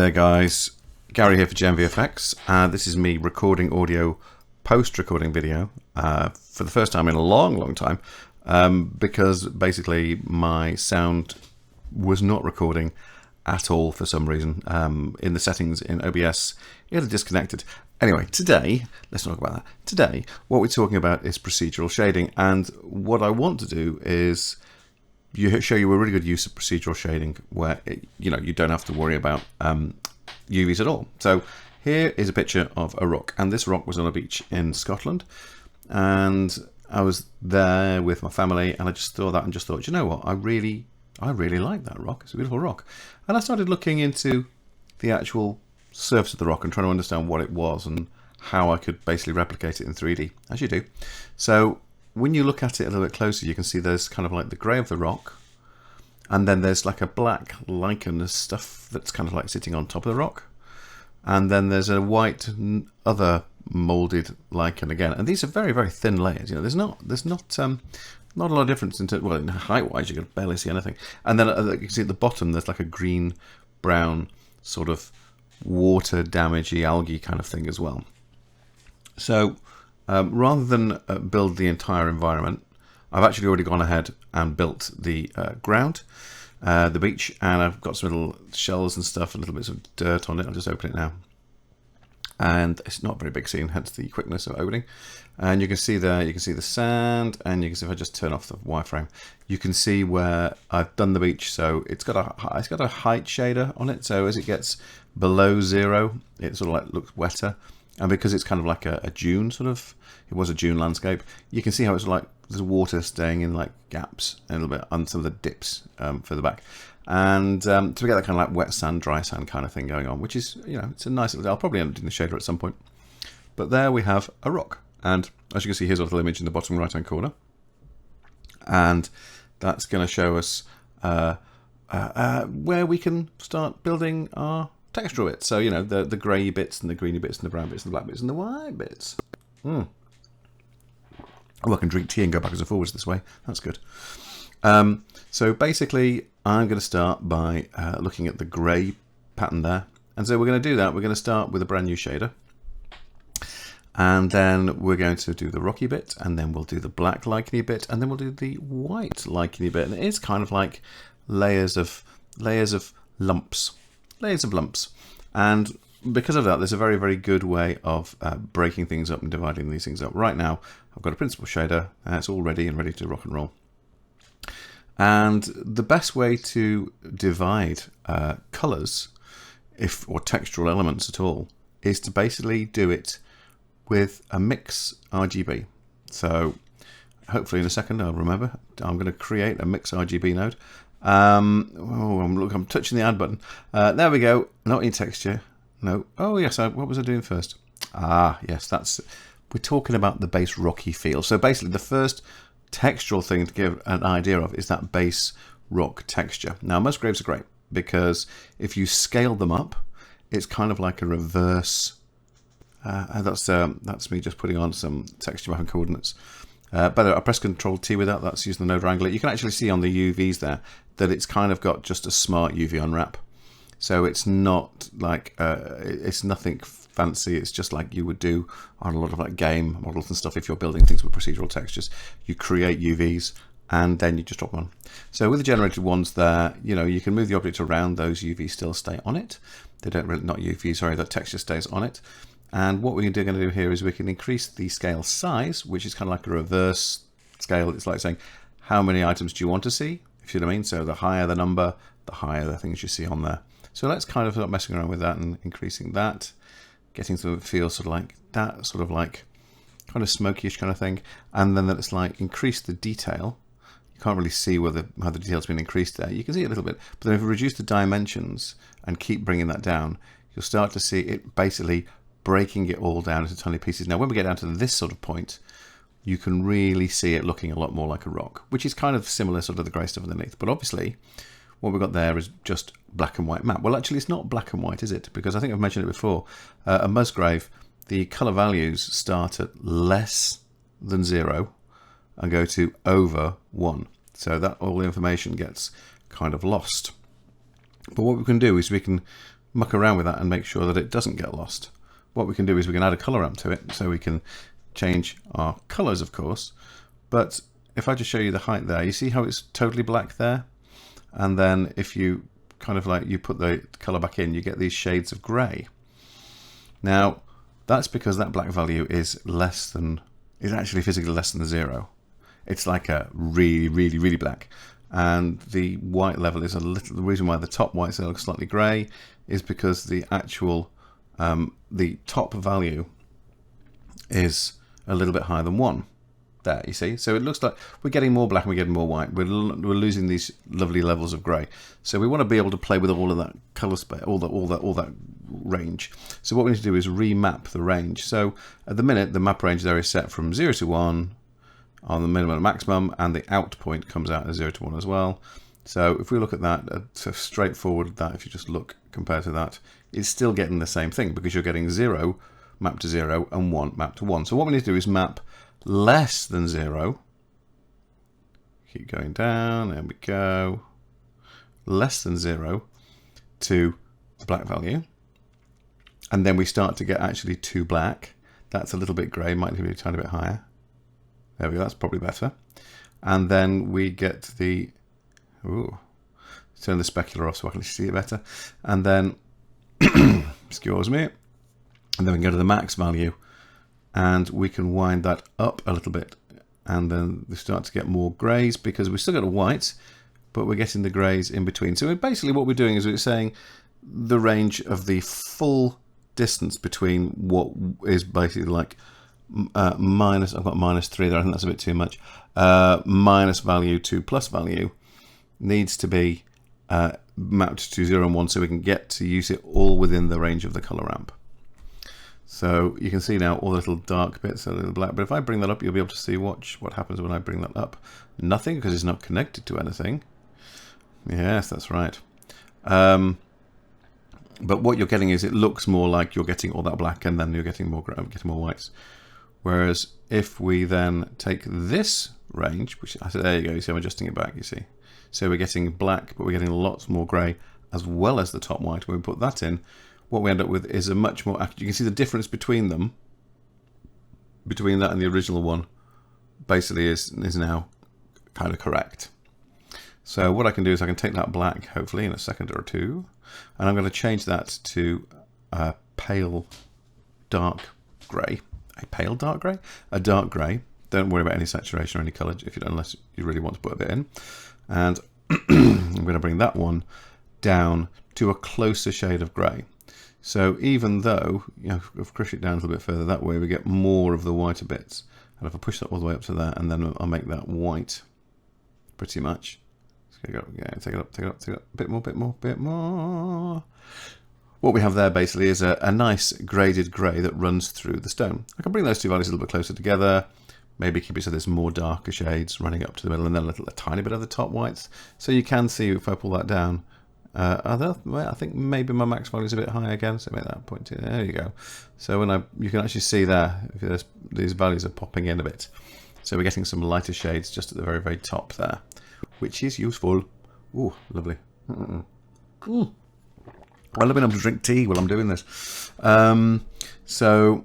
there guys, Gary here for GenVFX. This is me recording audio, post-recording video for the first time in a long time because basically my sound was not recording at all for some reason. In the settings in OBS it had disconnected. Anyway, today, let's talk about that. Today, what we're talking about is procedural shading, and what I want to do is show you a really good use of procedural shading where you don't have to worry about UVs at all. So here is a picture of a rock, and this rock was on a beach in Scotland, and I was there with my family, and I just saw that and just thought, you know what, I really like that rock. It's a beautiful rock. And I started looking into the actual surface of the rock and trying to understand what it was and how I could basically replicate it in 3D, as you do. So when you look at it a little bit closer, you can see there's kind of like the grey of the rock, and then there's like a black lichen stuff that's kind of like sitting on top of the rock, and then there's a white other molded lichen again. And these are very thin layers. There's not a lot of difference in height wise. You can barely see anything. And then you can see at the bottom there's like a green brown sort of water damagey algae kind of thing as well. So rather than build the entire environment, I've actually already gone ahead and built the ground, the beach, and I've got some little shells and stuff, and little bits of dirt on it. I'll just open it now. And it's not a very big scene, hence the quickness of opening. And you can see there, you can see the sand, and you can see if I just turn off the wireframe, you can see where I've done the beach. So it's got a height shader on it. So as it gets below 0, it sort of like looks wetter. And because it's kind of like a dune sort of, it was a dune landscape, you can see how it's like there's water staying in like gaps a little bit on some of the dips further back. And so we get that kind of like wet sand, dry sand kind of thing going on, which is, it's a nice little, I'll probably end up doing the shader at some point. But there we have a rock. And as you can see, here's a little image in the bottom right hand corner. And that's going to show us where we can start building our textural bits. So, the grey bits and the greeny bits and the brown bits and the black bits and the white bits. Oh, I can drink tea and go backwards and forwards this way. That's good. So basically, I'm going to start by looking at the grey pattern there. And so we're going to do that. We're going to start with a brand new shader. And then we're going to do the rocky bit, and then we'll do the black licheny bit, and then we'll do the white licheny bit. And it is kind of like layers of lumps. Layers of lumps. And because of that, there's a very good way of breaking things up and dividing these things up. Right now, I've got a principal shader, and it's all ready to rock and roll. And the best way to divide colours, or textural elements at all, is to basically do it with a MixRGB. So hopefully in a second I'll remember. I'm going to create a MixRGB node. I'm touching the add button. There we go. Not in texture. No. Oh yes. What was I doing first? Yes. We're talking about the base rocky feel. So basically, the first textural thing to give an idea of is that base rock texture. Now, Musgraves are great because if you scale them up, it's kind of like a reverse. And that's me just putting on some texture map and coordinates. By the way, I press Ctrl-T with that. That's using the node wrangler. You can actually see on the UVs there that it's kind of got just a smart UV unwrap. So it's not like it's nothing fancy. It's just like you would do on a lot of like game models and stuff. If you're building things with procedural textures, you create UVs and then you just drop them on. So with the generated ones there, you can move the object around. Those UVs still stay on it. They don't really, not UV, sorry, that texture stays on it. And what we're going to do here is we can increase the scale size, which is kind of like a reverse scale. It's like saying, how many items do you want to see? If you know what I mean. So the higher the number, the higher the things you see on there. So let's kind of start messing around with that and increasing that, getting to feel sort of like that, sort of like kind of smoky-ish kind of thing. And then it's like increase the detail. You can't really see how the detail's been increased there. You can see it a little bit, but then if you reduce the dimensions and keep bringing that down, you'll start to see it basically breaking it all down into tiny pieces. Now, when we get down to this sort of point, you can really see it looking a lot more like a rock, which is kind of similar sort of the grey stuff underneath. But obviously, what we've got there is just black and white map. Well, actually, it's not black and white, is it? Because I think I've mentioned it before. A Musgrave, the colour values start at less than 0 and go to over 1. So that all the information gets kind of lost. But what we can do is we can muck around with that and make sure that it doesn't get lost. What we can do is we can add a color ramp to it, so we can change our colors, of course. But if I just show you the height there, you see how it's totally black there? And then if you kind of like, you put the color back in, you get these shades of gray. Now, that's because that black value is actually physically less than 0. It's like a really, really, really black. And the white level is a little, the reason why the top white cell looks slightly gray is because the actual, the top value is a little bit higher than 1. There, you see? So it looks like we're getting more black and we're getting more white. We're losing these lovely levels of grey. So we want to be able to play with all of that colour space, all that range. So what we need to do is remap the range. So at the minute, the map range there is set from 0 to 1 on the minimum and maximum, and the out point comes out as 0 to 1 as well. So if we look at that, so straightforward that if you just look compared to that, it's still getting the same thing because you're getting 0 mapped to 0 and 1 mapped to 1. So what we need to do is map less than 0. Keep going down, there we go. Less than 0 to black value. And then we start to get actually too black. That's a little bit grey, might be a tiny bit higher. There we go, that's probably better. And then we get the, turn the specular off so I can see it better. And then, excuse me, and then we can go to the max value and we can wind that up a little bit. And then we start to get more greys because we've still got a white, but we're getting the greys in between. So basically what we're doing is we're saying the range of the full distance between what is basically like minus, I've got -3 there, I think that's a bit too much, minus value to plus value needs to be mapped to 0 and 1 so we can get to use it all within the range of the color ramp. So you can see now all the little dark bits are a little black, but if I bring that up, you'll be able to see what happens when I bring that up. Nothing, because it's not connected to anything. Yes, that's right. But what you're getting is it looks more like you're getting all that black and then you're getting more whites. Whereas if we then take this range, which there you go, you see I'm adjusting it back, you see. So we're getting black, but we're getting lots more grey as well as the top white. When we put that in, what we end up with is a much more, you can see the difference between them, between that and the original one, basically is now kind of correct. So what I can do is I can take that black, hopefully in a second or two, and I'm going to change that to a pale dark grey. A pale dark grey? A dark grey. Don't worry about any saturation or any colour unless you really want to put a bit in. And I'm going to bring that one down to a closer shade of grey. So even though, if I push it down a little bit further that way, we get more of the whiter bits. And if I push that all the way up to there, and then I'll make that white, pretty much. Take it up, bit more. What we have there basically is a nice graded grey that runs through the stone. I can bring those two values a little bit closer together, maybe keep it so there's more darker shades running up to the middle, and then a tiny bit of the top whites. So you can see if I pull that down, I think maybe my max value is a bit high again, so make that point. There you go. So when you can actually see there, these values are popping in a bit. So we're getting some lighter shades just at the very, very top there, which is useful. Ooh, lovely. Well, I've been able to drink tea while I'm doing this. So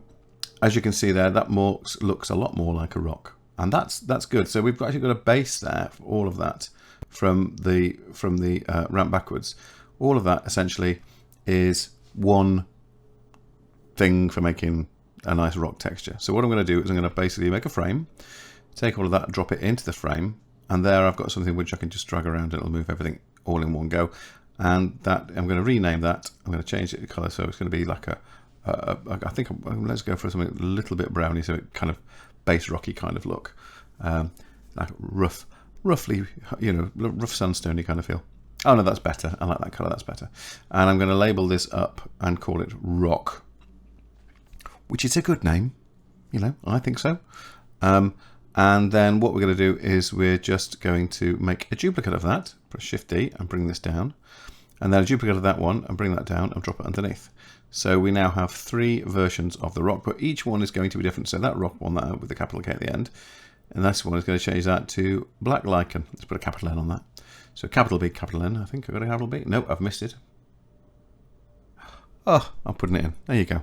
as you can see there, that looks a lot more like a rock, and that's good. So we've actually got a base there for all of that from the ramp backwards. All of that essentially is one thing for making a nice rock texture. So what I'm going to do is I'm going to basically make a frame, take all of that, drop it into the frame, and there I've got something which I can just drag around and it'll move everything all in one go. And that I'm going to rename that. I'm going to change it to colour, so it's going to be like I think let's go for something a little bit browny, so it kind of base rocky kind of look, like roughly, rough sandstone kind of feel. Oh no, that's better. I like that colour. That's better. And I'm going to label this up and call it rock, which is a good name. I think so. And then what we're going to do is we're just going to make a duplicate of that. Press Shift D and bring this down. And then a duplicate of that one and bring that down and drop it underneath. So we now have 3 versions of the rock, but each one is going to be different. So that rock one, that with the capital K at the end, and this one is going to change that to black lichen. Let's put a capital N on that. So capital B, capital N. I think I got a capital B. Nope, I've missed it. Oh, I'm putting it in. There you go.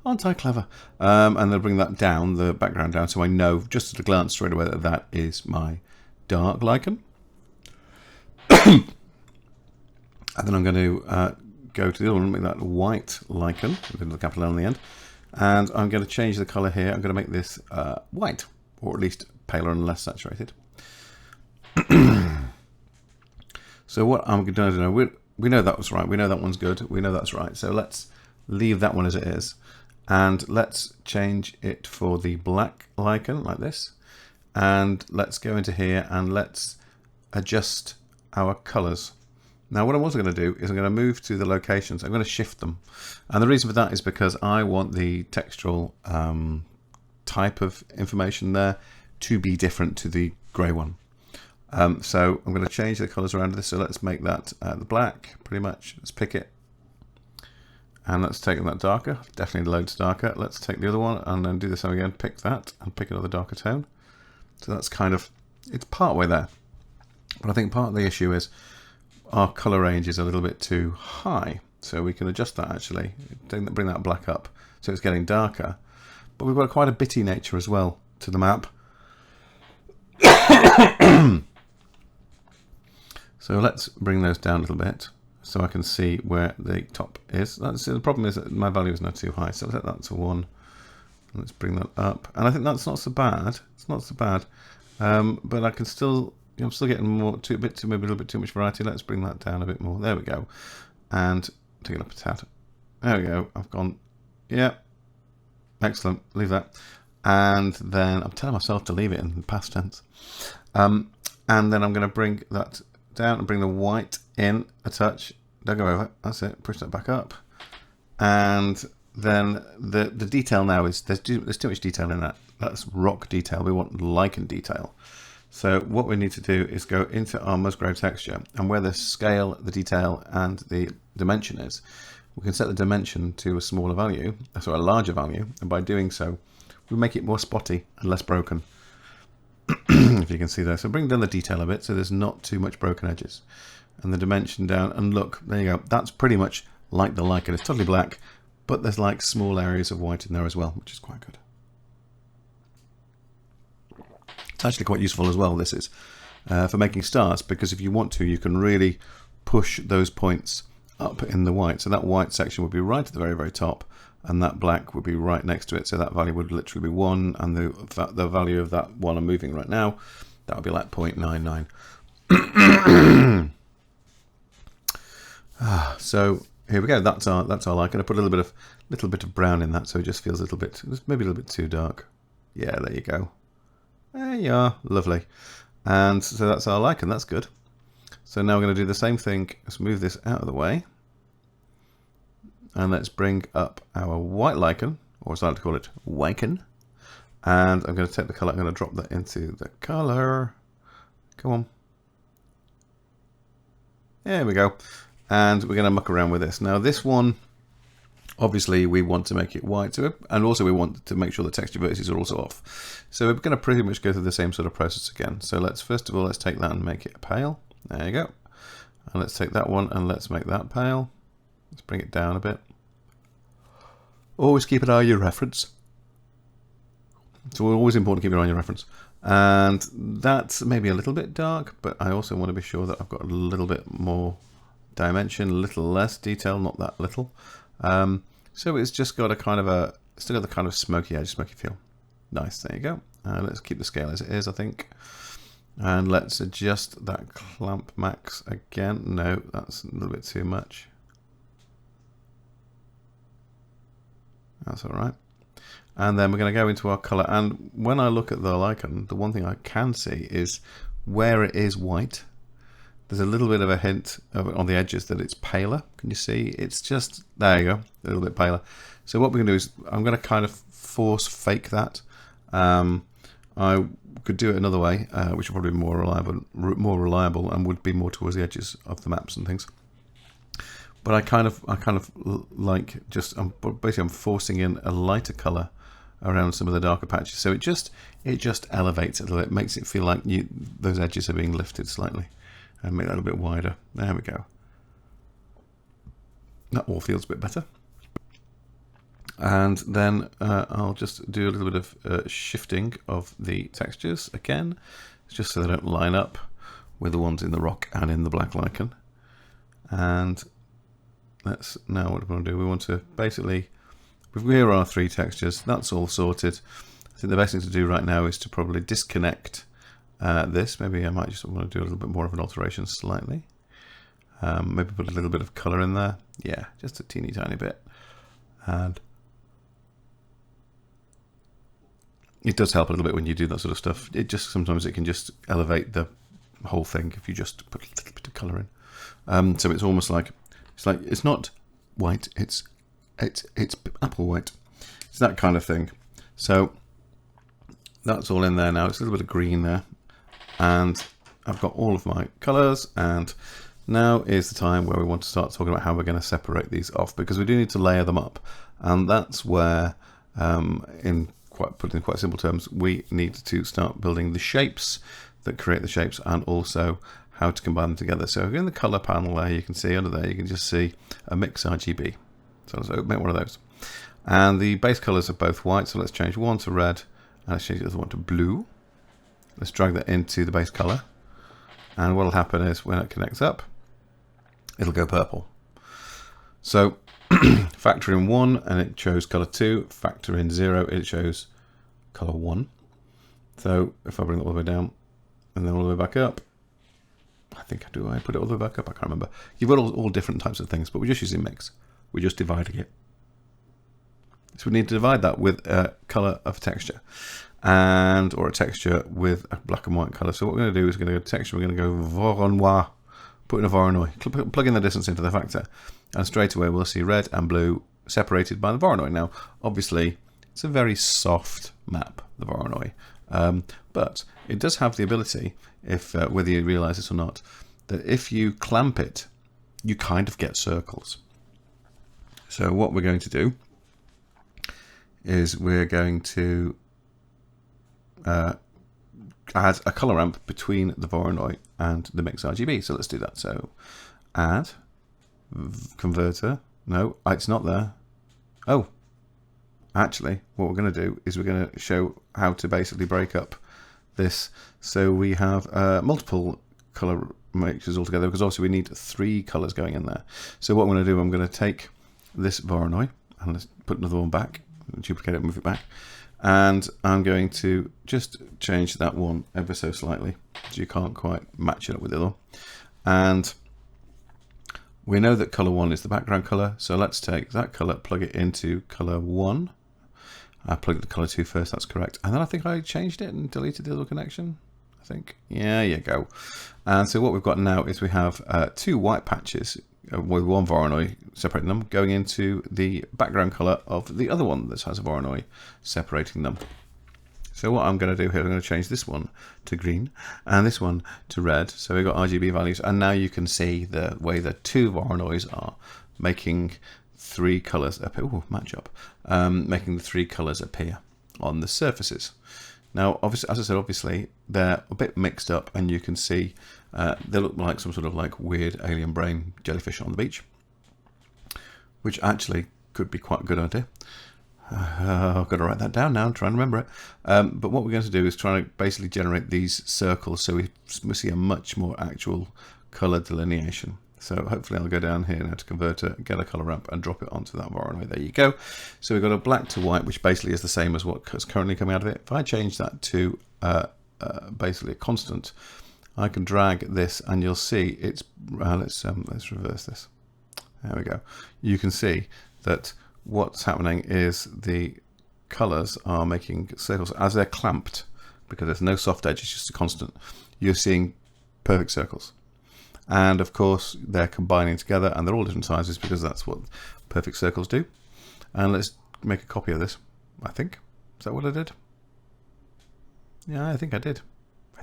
Aren't I clever? And then bring that down, the background down, so I know just at a glance straight away that that is my dark lichen. And then I'm going to go to the other one, make that white lichen, with the capital L on the end. And I'm going to change the color here. I'm going to make this white, or at least paler and less saturated. So what I'm going to do, we know that was right. We know that one's good. We know that's right. So let's leave that one as it is. And let's change it for the black lichen like this. And let's go into here and let's adjust our colors. Now what I'm also going to do is I'm going to move to the locations. I'm going to shift them. And the reason for that is because I want the textural type of information there to be different to the grey one. So I'm going to change the colors around this. So let's make that the black pretty much. Let's pick it. And let's take that darker, definitely loads darker. Let's take the other one and then do the same again, pick that and pick another darker tone. So that's kind of, it's part way there. But I think part of the issue is our color range is a little bit too high. So we can adjust that actually, bring that black up. So it's getting darker. But we've got quite a bitty nature as well to the map. So let's bring those down a little bit, so I can see where the top is. The problem is that my value is not too high, so let's set that to 1. Let's bring that up, and I think that's not so bad. It's not so bad, but I can still, I'm still getting more, maybe a little bit too much variety. Let's bring that down a bit more. There we go, and take it up a tad. There we go. I've gone, yeah, excellent. Leave that, and then I'm telling myself to leave it in the past tense, and then I'm going to bring that down and bring the white in a touch. Don't go over. That's it. Push that back up, and then the detail now is there's too much detail in that. That's rock detail. We want lichen detail. So what we need to do is go into our Musgrave texture, and where the scale, the detail, and the dimension is, we can set the dimension to a smaller value, so a larger value, and by doing so, we make it more spotty and less broken. If you can see there. So bring down the detail a bit so there's not too much broken edges. And the dimension down, and look, there you go. That's pretty much like the lichen. It's totally black, but there's like small areas of white in there as well, which is quite good. It's actually quite useful as well, this is, for making stars, because if you want to, you can really push those points up in the white. So that white section would be right at the very, very top, and that black would be right next to it. So that value would literally be 1, and the value of that one I'm moving right now, that would be like 0.99. So here we go. That's our lichen. I put a little bit of brown in that, so it just feels a little bit, maybe a little bit too dark. Yeah, there you go. There you are, lovely. And so that's our lichen. That's good. So now we're going to do the same thing. Let's move this out of the way. And let's bring up our white lichen, or as I like to call it, lichen. And I'm going to take the color, I'm going to drop that into the color. Come on. There we go. And we're going to muck around with this. Now this one, obviously we want to make it white, and also we want to make sure the texture vertices are also off. So we're going to pretty much go through the same sort of process again. So let's, first of all, let's take that and make it pale. There you go. And let's take that one and let's make that pale. Let's bring it down a bit. Always keep an eye on your reference. It's always important to keep an eye on your reference. And that's maybe a little bit dark, but I also want to be sure that I've got a little bit more dimension, a little less detail, not that little. So it's just got a kind of still got the kind of smoky edge, smoky feel. Nice, there you go. Let's keep the scale as it is, I think. And let's adjust that clamp max again. No, that's a little bit too much. That's all right. And then we're going to go into our color. And when I look at the lichen, the one thing I can see is where it is white. There's a little bit of a hint on the edges that it's paler. Can you see? It's just, there you go, a little bit paler. So what we're going to do is I'm going to kind of force fake that. I could do it another way, which would probably be more reliable and would be more towards the edges of the maps and things. But I kind of like just, basically I'm forcing in a lighter color around some of the darker patches. So it just elevates it a little bit, makes it feel like those edges are being lifted slightly, and make that a little bit wider. There we go. That all feels a bit better. And then I'll just do a little bit of shifting of the textures again, just so they don't line up with the ones in the rock and in the black lichen. And that's now what we want to do. We want to basically, here are 3 textures, that's all sorted. I think the best thing to do right now is to probably disconnect this. Maybe I might just want to do a little bit more of an alteration slightly. Maybe put a little bit of color in there. Yeah, just a teeny tiny bit. And it does help a little bit when you do that sort of stuff. It just, sometimes it can just elevate the whole thing if you just put a little bit of color in. So it's almost like, it's not white, it's apple white. It's that kind of thing. So that's all in there now. It's a little bit of green there. And I've got all of my colors, and now is the time where we want to start talking about how we're going to separate these off, because we do need to layer them up. And that's where, put in quite simple terms, we need to start building the shapes that create the shapes, and also how to combine them together. So in the color panel there, you can see under there, you can just see a MixRGB. So let's open one of those. And the base colors are both white, so let's change one to red, and let's change the other one to blue. Let's drag that into the base color. And what will happen is when it connects up, it'll go purple. So factor in 1 and it shows color 2, factor in 0, it shows color 1. So if I bring it all the way down and then all the way back up, I put it all the way back up? I can't remember. You've got all different types of things, but we're just using mix. We're just dividing it. So we need to divide that with a color of texture, or a texture with a black and white color. So what we're going to do is we're going to go to texture, we're going to go Voronoi, put in a Voronoi, plug in the distance into the factor, and straight away we'll see red and blue separated by the Voronoi. Now, obviously, it's a very soft map, the Voronoi, but it does have the ability, if whether you realize this or not, that if you clamp it, you kind of get circles. So what we're going to do is we're going to add a color ramp between the Voronoi and the MixRGB. So let's do that. So add converter. No, it's not there. Oh, actually, what we're going to do is we're going to show how to basically break up this. So we have multiple color mixes all together, because obviously we need 3 colors going in there. So what I'm going to do, I'm going to take this Voronoi and let's put another one back, duplicate it, move it back. And I'm going to just change that one ever so slightly, so you can't quite match it up with the other one. And we know that color 1 is the background color, so let's take that color, plug it into color 1. I plugged the color 2 first, that's correct. And then I think I changed it and deleted the other connection. I think, yeah, you go. And so what we've got now is we have 2 white patches with 1 Voronoi separating them, going into the background color of the other one that has a Voronoi separating them. So what I'm going to do here, I'm going to change this one to green and this one to red. So we've got RGB values, and now you can see the way the 2 Voronois are making 3 colors appear. Ooh, match up, making the 3 colors appear on the surfaces. Now, obviously, as I said, obviously they're a bit mixed up, and you can see they look like some sort of like weird alien brain jellyfish on the beach, which actually could be quite a good idea. I've got to write that down now and try and remember it. But what we're going to do is try to basically generate these circles, so we see a much more actual color delineation. So hopefully I'll go down here now to converter, get a color ramp, and drop it onto that Voronoi. There you go. So we've got a black to white, which basically is the same as what is currently coming out of it. If I change that to basically a constant, I can drag this, and you'll see it's. Let's reverse this. There we go. You can see that what's happening is the colors are making circles as they're clamped, because there's no soft edge. It's just a constant. You're seeing perfect circles. And of course they're combining together, and they're all different sizes, because that's what perfect circles do. And let's make a copy of this. I think, is that what I did? Yeah, I think I did.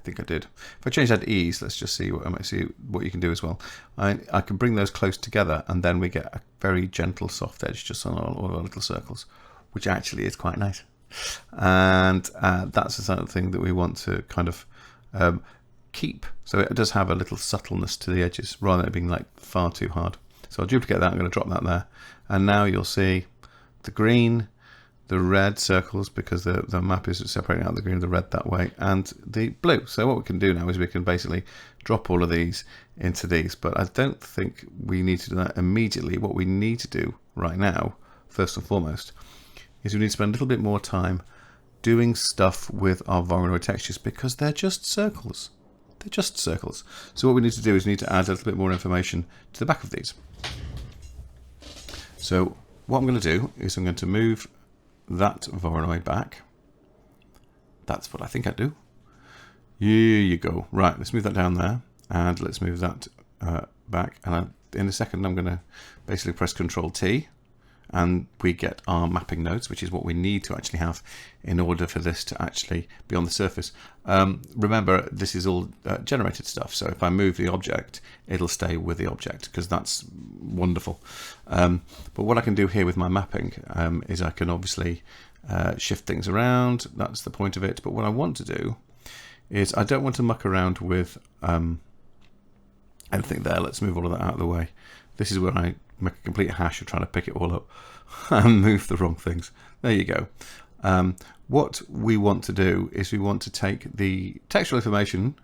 If I change that to ease, let's just see what you can do as well. I can bring those close together, and then we get a very gentle soft edge just on all our little circles, which actually is quite nice. And that's the sort of thing that we want to kind of keep. So it does have a little subtleness to the edges, rather than it being like far too hard. So I'll duplicate that. I'm going to drop that there, and now you'll see the green, the red circles, because the map is separating out the green and the red that way, and the blue. So what we can do now is we can basically drop all of these into these, but I don't think we need to do that immediately. What we need to do right now, first and foremost, is we need to spend a little bit more time doing stuff with our Voronoi textures, because they're just circles. They're just circles. So what we need to do is we need to add a little bit more information to the back of these. So what I'm going to do is I'm going to move that Voronoi back. That's what I think I do. Here you go. Right, let's move that down there, and let's move that back. And in a second, I'm going to basically press Control T, and we get our mapping nodes, which is what we need to actually have in order for this to actually be on the surface. Remember, this is all generated stuff, so if I move the object, it'll stay with the object, because that's wonderful. But what I can do here with my mapping is I can obviously shift things around. That's the point of it. But what I want to do is I don't want to muck around with anything there. Let's move all of that out of the way. This is where I make a complete hash of trying to pick it all up and move the wrong things. There you go. What we want to do is we want to take the textual information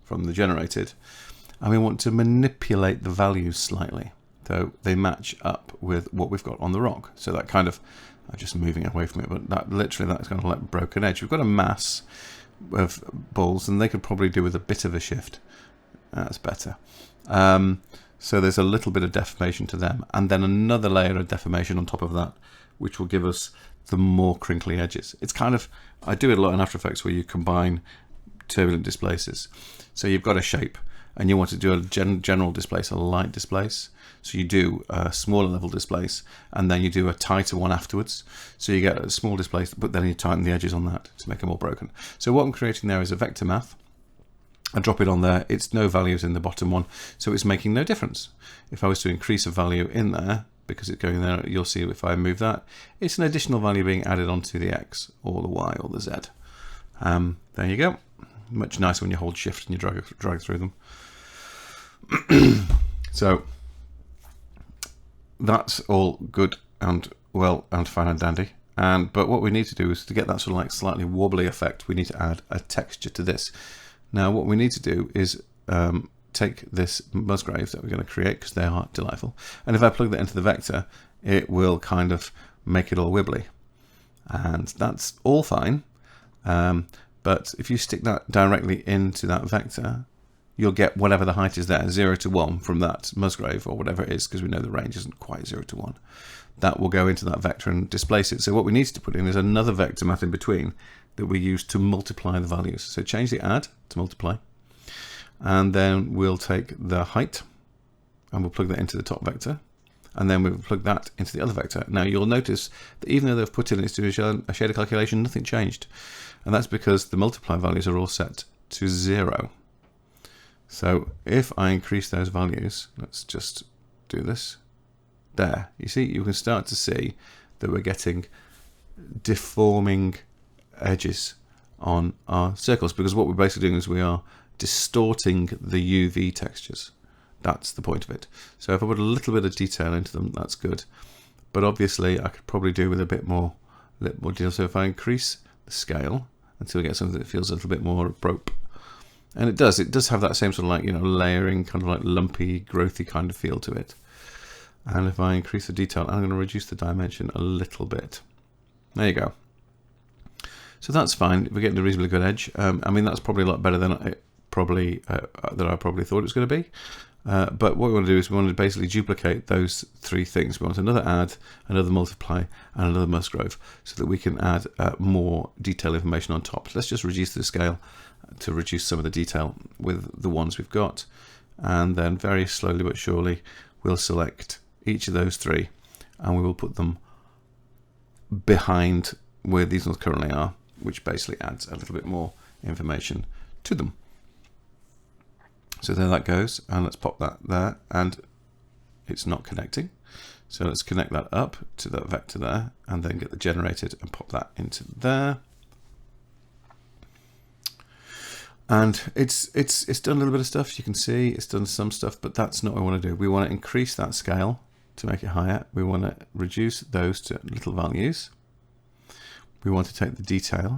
from the generated, and we want to manipulate the values slightly so they match up with what we've got on the rock. So that kind of, I'm just moving away from it, but that literally, that's kind of like broken edge. We've got a mass of balls, and they could probably do with a bit of a shift. That's better. So there's a little bit of deformation to them, and then another layer of deformation on top of that, which will give us the more crinkly edges. It's kind of, I do it a lot in After Effects where you combine turbulent displaces. So you've got a shape, and you want to do a general displace, a light displace. So you do a smaller level displace, and then you do a tighter one afterwards. So you get a small displace, but then you tighten the edges on that to make it more broken. So what I'm creating there is a vector math. I drop it on there. It's no values in the bottom one, so it's making no difference. If I was to increase a value in there, because it's going there, you'll see if I move that, it's an additional value being added onto the X or the Y or the Z. There you go. Much nicer when you hold Shift and you drag through them. So that's all good and well and fine and dandy. But what we need to do is to get that sort of like slightly wobbly effect, we need to add a texture to this. Now what we need to do is take this Musgrave that we're going to create, because they are delightful, and if I plug that into the vector, it will kind of make it all wibbly, and that's all fine. But if you stick that directly into that vector, you'll get whatever the height is there, 0 to 1 from that Musgrave or whatever it is, because we know the range isn't quite 0 to 1. That will go into that vector and displace it. So what we need to put in is another vector math in between that we use to multiply the values. So change the add to multiply, and then we'll take the height and we'll plug that into the top vector, and then we'll plug that into the other vector. Now you'll notice that even though they've put in it to a shader calculation, nothing changed, and that's because the multiply values are all set to 0. So if I increase those values, let's just do this. There, you see, you can start to see that we're getting deforming edges on our circles, because what we're basically doing is we are distorting the UV textures. That's the point of it. So if I put a little bit of detail into them, that's good. But obviously I could probably do with a bit more detail. So if I increase the scale until we get something that feels a little bit more rope, and it does have that same sort of like, you know, layering, kind of like lumpy, growthy kind of feel to it. And if I increase the detail, I'm going to reduce the dimension a little bit. There you go. So that's fine. We're getting a reasonably good edge. I mean, that's probably a lot better than I probably thought it was going to be. But what we want to do is we want to basically duplicate those three things. We want another add, another multiply, and another Musgrave, so that we can add more detailed information on top. Let's just reduce the scale to reduce some of the detail with the ones we've got. And then very slowly but surely, we'll select each of those three, and we will put them behind where these ones currently are, which basically adds a little bit more information to them. So there that goes, and let's pop that there, and it's not connecting. So let's connect that up to that vector there, and then get the generated and pop that into there. And it's done a little bit of stuff. You can see it's done some stuff, but that's not what we want to do. We want to increase that scale to make it higher. We want to reduce those to little values. We want to take the detail.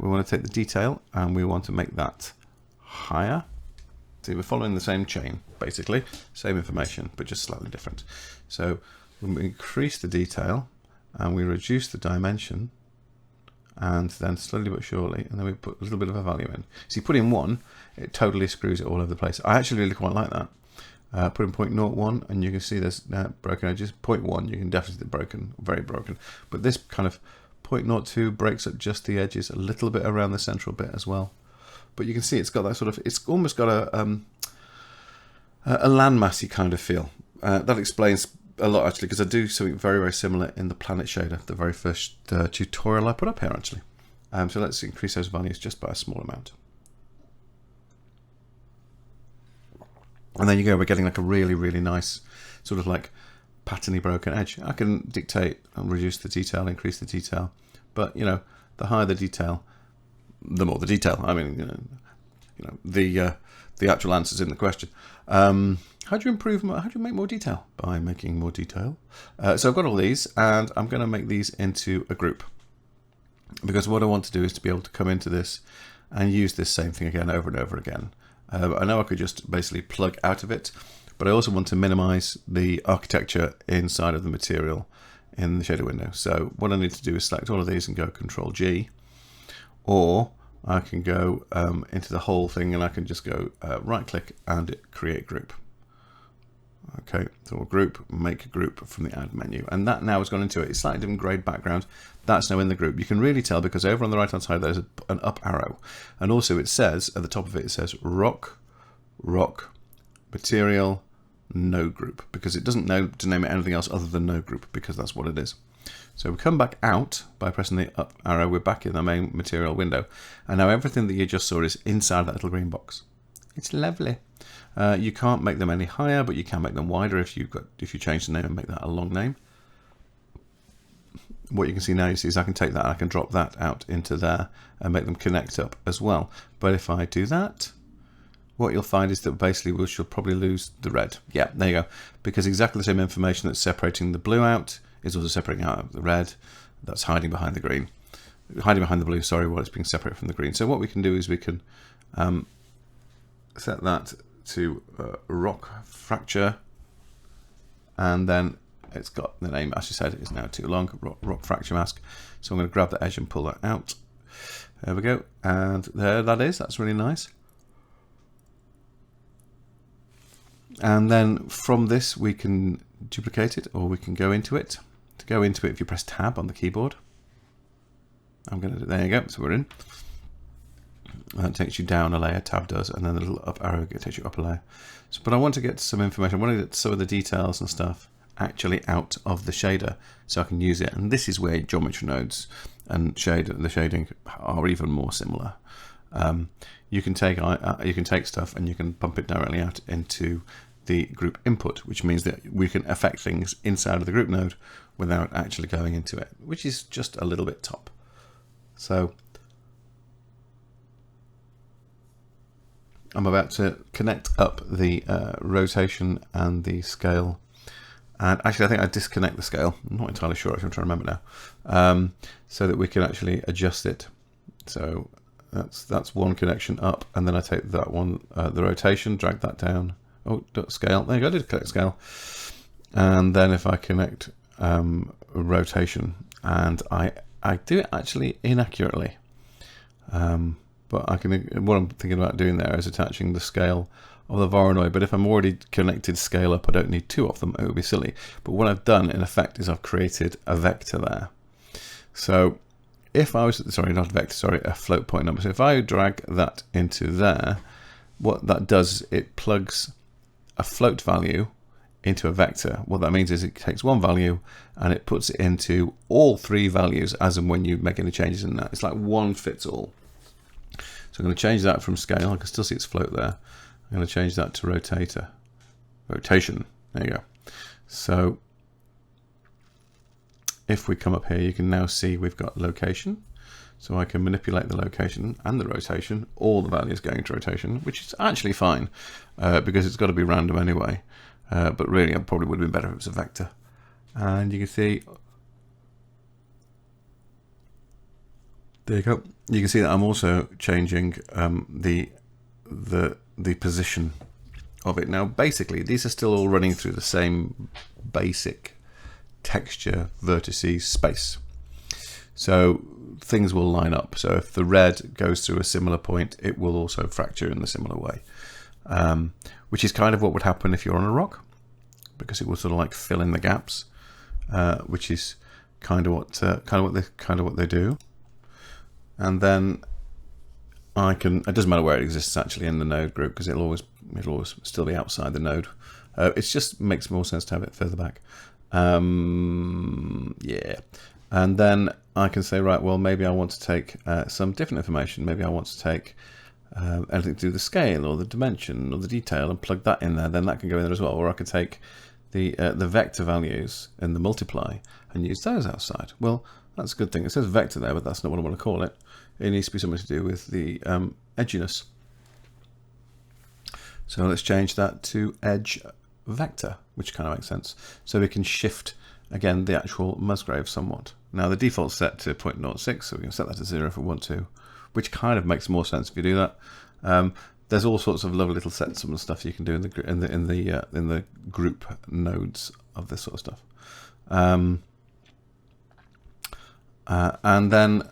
We want to take the detail and we want to make that higher. See, we're following the same chain, basically, same information, but just slightly different. So when we increase the detail and we reduce the dimension, and then slowly but surely, and then we put a little bit of a value in. So you put in 1, it totally screws it all over the place. I actually really quite like that. Put in 0.01 and you can see there's broken edges. 0.1 you can definitely see broken, very broken. But this kind of 0.02 breaks up just the edges a little bit around the central bit as well. But you can see it's got that sort of, it's almost got a landmassy kind of feel. That explains a lot actually, because I do something very, very similar in the planet shader, the very first tutorial I put up here actually. So let's increase those values just by a small amount. And then you go, we're getting like a really, really nice sort of like patterny broken edge. I can dictate and reduce the detail, increase the detail, but you know, the higher the detail, the more the detail. I mean, you know, the actual answer's in the question. How do you improve? How do you make more detail? By making more detail. So I've got all these, and I'm going to make these into a group, because what I want to do is to be able to come into this and use this same thing again over and over again. I know I could just basically plug out of it, but I also want to minimize the architecture inside of the material in the shader window. So what I need to do is select all of these and go Control G, or I can go into the whole thing and I can just go right click and create group. Okay, so we'll group, make a group from the add menu, and that now has gone into it. It's slightly different grade background. That's now in the group. You can really tell because over on the right hand side there's an up arrow, and also it says at the top of it, it says rock, material, no group, because it doesn't know to name it anything else other than no group, because that's what it is. So we come back out by pressing the up arrow. We're back in the main material window, and now everything that you just saw is inside that little green box. It's lovely. You can't make them any higher, but you can make them wider if you change the name and make that a long name. What you can see now, you see, is I can take that and I can drop that out into there and make them connect up as well. But if I do that, what you'll find is that basically we shall probably lose the red. Yeah, there you go. Because exactly the same information that's separating the blue out is also separating out the red. That's hiding behind the green. Hiding behind the blue, sorry, while it's being separated from the green. So what we can do is we can set that to rock fracture, and then it's got the name, as you said, is now too long, rock fracture mask. So I'm going to grab the edge and pull that out. There we go, and there that is. That's really nice. And then from this we can duplicate it, or we can go into it. To go into it, if you press tab on the keyboard, I'm going to do, there you go, so we're in. That takes you down a layer, tab does, and then the little up arrow takes you up a layer. So, but I want to get some information, I want to get some of the details and stuff actually out of the shader so I can use it. And this is where geometry nodes and the shading are even more similar. You can take stuff and you can pump it directly out into the group input, which means that we can affect things inside of the group node without actually going into it, which is just a little bit top. So I'm about to connect up the rotation and the scale, and actually I think I disconnect the scale. I'm not entirely sure, actually, I'm trying to remember now, so that we can actually adjust it. So that's one connection up, and then I take that one, the rotation, drag that down. Oh, scale, there you go, I did connect scale. And then if I connect rotation, and I do it actually inaccurately. But I can, what I'm thinking about doing there is attaching the scale of the Voronoi, but if I'm already connected scale up, I don't need two of them, it would be silly. But what I've done in effect is I've created a vector there. So if I was, sorry, not a vector, sorry, a float point number. So if I drag that into there, what that does, it plugs a float value into a vector. What that means is it takes one value and it puts it into all three values as and when you make any changes in that. It's like one fits all. So I'm going to change that from scale. I can still see its float there. I'm going to change that to rotation. There you go. So if we come up here, you can now see we've got location. So I can manipulate the location and the rotation, all the values going to rotation, which is actually fine because it's got to be random anyway. but really it probably would have been better if it was a vector. And you can see, there you go. You can see that I'm also changing the position of it. Now basically these are still all running through the same basic texture vertices space, so things will line up. So if the red goes through a similar point, it will also fracture in a similar way, which is kind of what would happen if you're on a rock, because it will sort of like fill in the gaps, which is kind of what they do. And then it doesn't matter where it exists actually in the node group, because it'll always still be outside the node. It just makes more sense to have it further back. Yeah. And then I can say, right, well, maybe I want to take some different information. Maybe I want to take anything to do with the scale or the dimension or the detail and plug that in there. Then that can go in there as well. Or I could take the vector values in the multiply and use those outside. Well, that's a good thing. It says vector there, but that's not what I want to call it. It needs to be something to do with the edginess. So let's change that to edge vector, which kind of makes sense. So we can shift, again, the actual Musgrave somewhat. Now the default's set to 0.06, so we can set that to 0 if we want to, which kind of makes more sense if you do that. There's all sorts of lovely little sets of stuff you can do in the group nodes of this sort of stuff. And then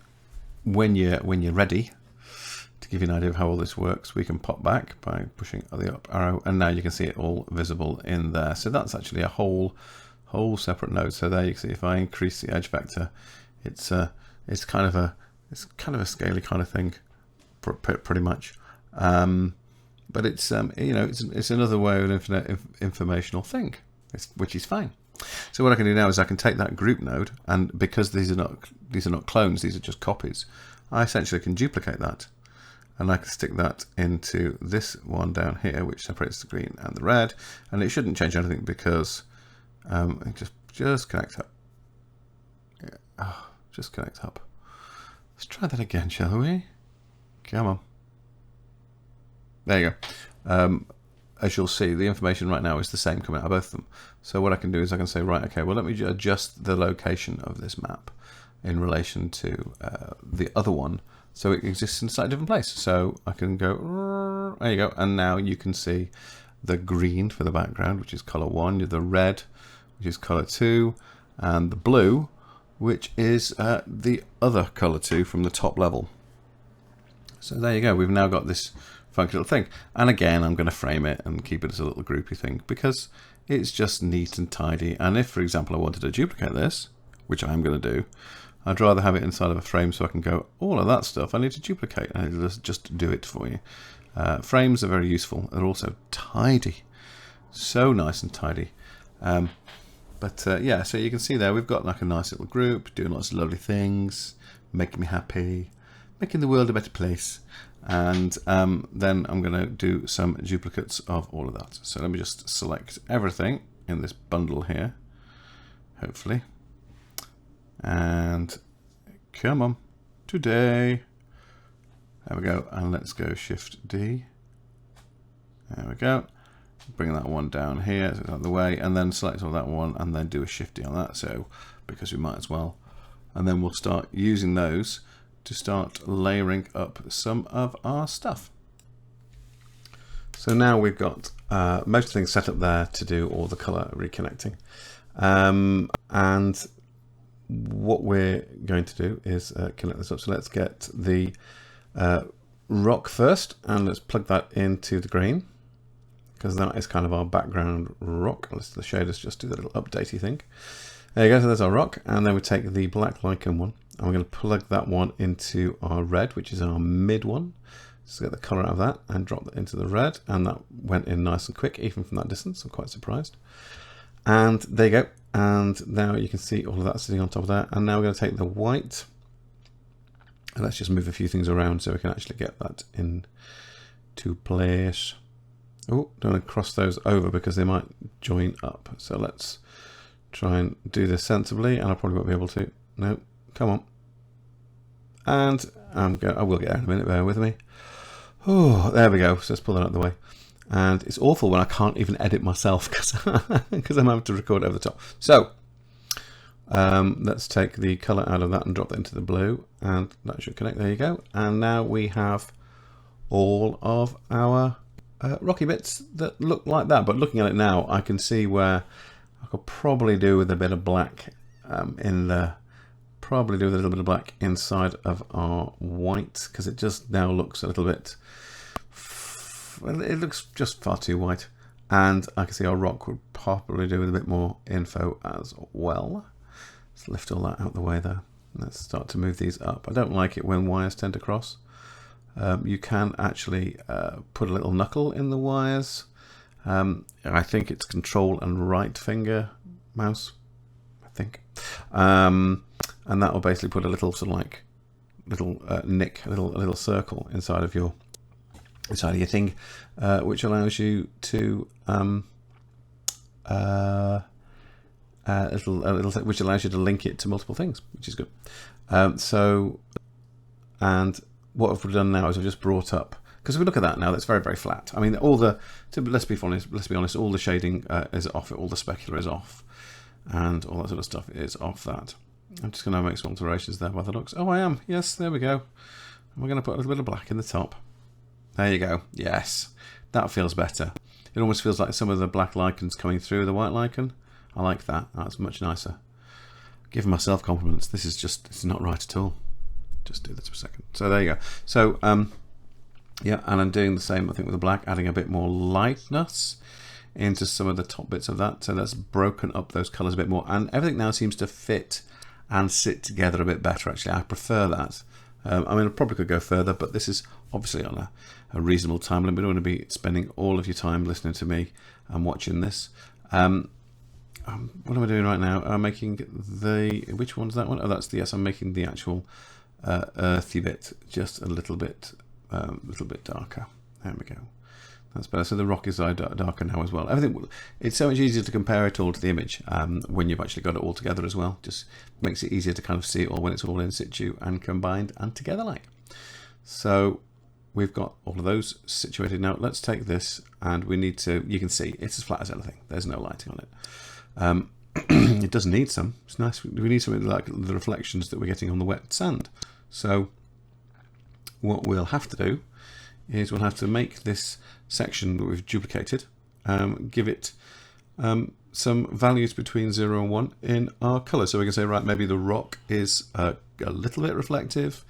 when you're ready, to give you an idea of how all this works, we can pop back by pushing the up arrow, and now you can see it all visible in there. So that's actually a whole separate node. So there you can see if I increase the edge vector, it's kind of a scaly kind of thing, pretty much. But it's it's another way of an informational thing, which is fine. So what I can do now is I can take that group node, and because these are not clones, these are just copies, I essentially can duplicate that, and I can stick that into this one down here, which separates the green and the red, and it shouldn't change anything because it just connect up. Yeah. Oh, just connect up. Let's try that again, shall we? Come on. There you go. As you'll see, the information right now is the same coming out of both of them. So what I can do is I can say, right, okay, well, let me adjust the location of this map in relation to the other one, so it exists in a slightly different place. So I can go, there you go, and now you can see the green for the background, which is color 1, the red, which is color 2, and the blue, which is the other color 2 from the top level. So there you go, we've now got this funky little thing. And again, I'm going to frame it and keep it as a little groupy thing because it's just neat and tidy. And if, for example, I wanted to duplicate this, which I'm going to do, I'd rather have it inside of a frame so I can go, all of that stuff I need to duplicate, and it'll just do it for you. Frames are very useful. They're also tidy. So nice and tidy. Yeah, so you can see there we've got like a nice little group doing lots of lovely things, making me happy, making the world a better place. And then I'm going to do some duplicates of all of that. So let me just select everything in this bundle here, hopefully. And come on, today. There we go. And let's go Shift D. There we go. Bring that one down here, so it's out of the way, and then select all that one, and then do a Shift D on that. So because we might as well. And then we'll start using those to start layering up some of our stuff. So now we've got most of the things set up there to do all the color reconnecting. And what we're going to do is connect this up. So let's get the rock first, and let's plug that into the green, because that is kind of our background rock. Let's the shaders just do the little updatey thing. There you go, so there's our rock, and then we take the black lichen one, and we're going to plug that one into our red, which is our mid one. So get the color out of that and drop that into the red, and that went in nice and quick, even from that distance. I'm quite surprised. And there you go. And now you can see all of that sitting on top of that. And now we're going to take the white, and let's just move a few things around so we can actually get that into place. Oh, don't want to cross those over because they might join up. So let's try and do this sensibly, and I probably won't be able to. No, come on. And I will get out in a minute, bear with me. Oh, there we go. So let's pull that out of the way. And it's awful when I can't even edit myself because I'm having to record over the top. So let's take the color out of that and drop that into the blue, and that should connect. There you go. And now we have all of our rocky bits that look like that. But looking at it now, I can see where I could probably do with a bit of black probably do with a little bit of black inside of our white, because it just now looks a little bit, it looks just far too white. And I can see our rock would probably do with a bit more info as well. Let's lift all that out of the way there. Let's start to move these up. I don't like it when wires tend to cross. You can actually put a little knuckle in the wires. I think it's control and right finger mouse, I think. And that will basically put a little sort of like little nick, a little circle inside of your thing, which allows you to which allows you to link it to multiple things, which is good. And what I've done now is I've just brought up, because if we look at that now, that's very, very flat. I mean, let's be honest, all the shading is off it, all the specular is off, and all that sort of stuff is off that. I'm just going to make some alterations there by the looks. Oh, I am. Yes, there we go. We're going to put a little bit of black in the top. There you go. Yes, that feels better. It almost feels like some of the black lichens coming through the white lichen. I like that. That's much nicer. Giving myself compliments. This is not right at all. Just do this for a second. So there you go. So yeah, and I'm doing the same, I think, with the black, adding a bit more lightness into some of the top bits of that. So that's broken up those colors a bit more, and everything now seems to fit and sit together a bit better. Actually, I prefer that. I mean, I probably could go further, but this is obviously on a reasonable time limit. We don't want to be spending all of your time listening to me and watching this. What am I doing right now? I'm making which one's that one? Oh, that's the, yes, I'm making the actual earthy bit just a little bit darker. There we go. That's better. So the rock is darker now as well. Everything, it's so much easier to compare it all to the image when you've actually got it all together as well. Just makes it easier to kind of see it all when it's all in situ and combined and together like. So we've got all of those situated now. Let's take this, and we need to, you can see it's as flat as anything. There's no lighting on it. It does need some. It's nice. We need something like the reflections that we're getting on the wet sand. So what we'll have to do is we'll have to make this section that we've duplicated, give it some values between 0 and 1 in our color. So we can say, right, maybe the rock is a little bit reflective,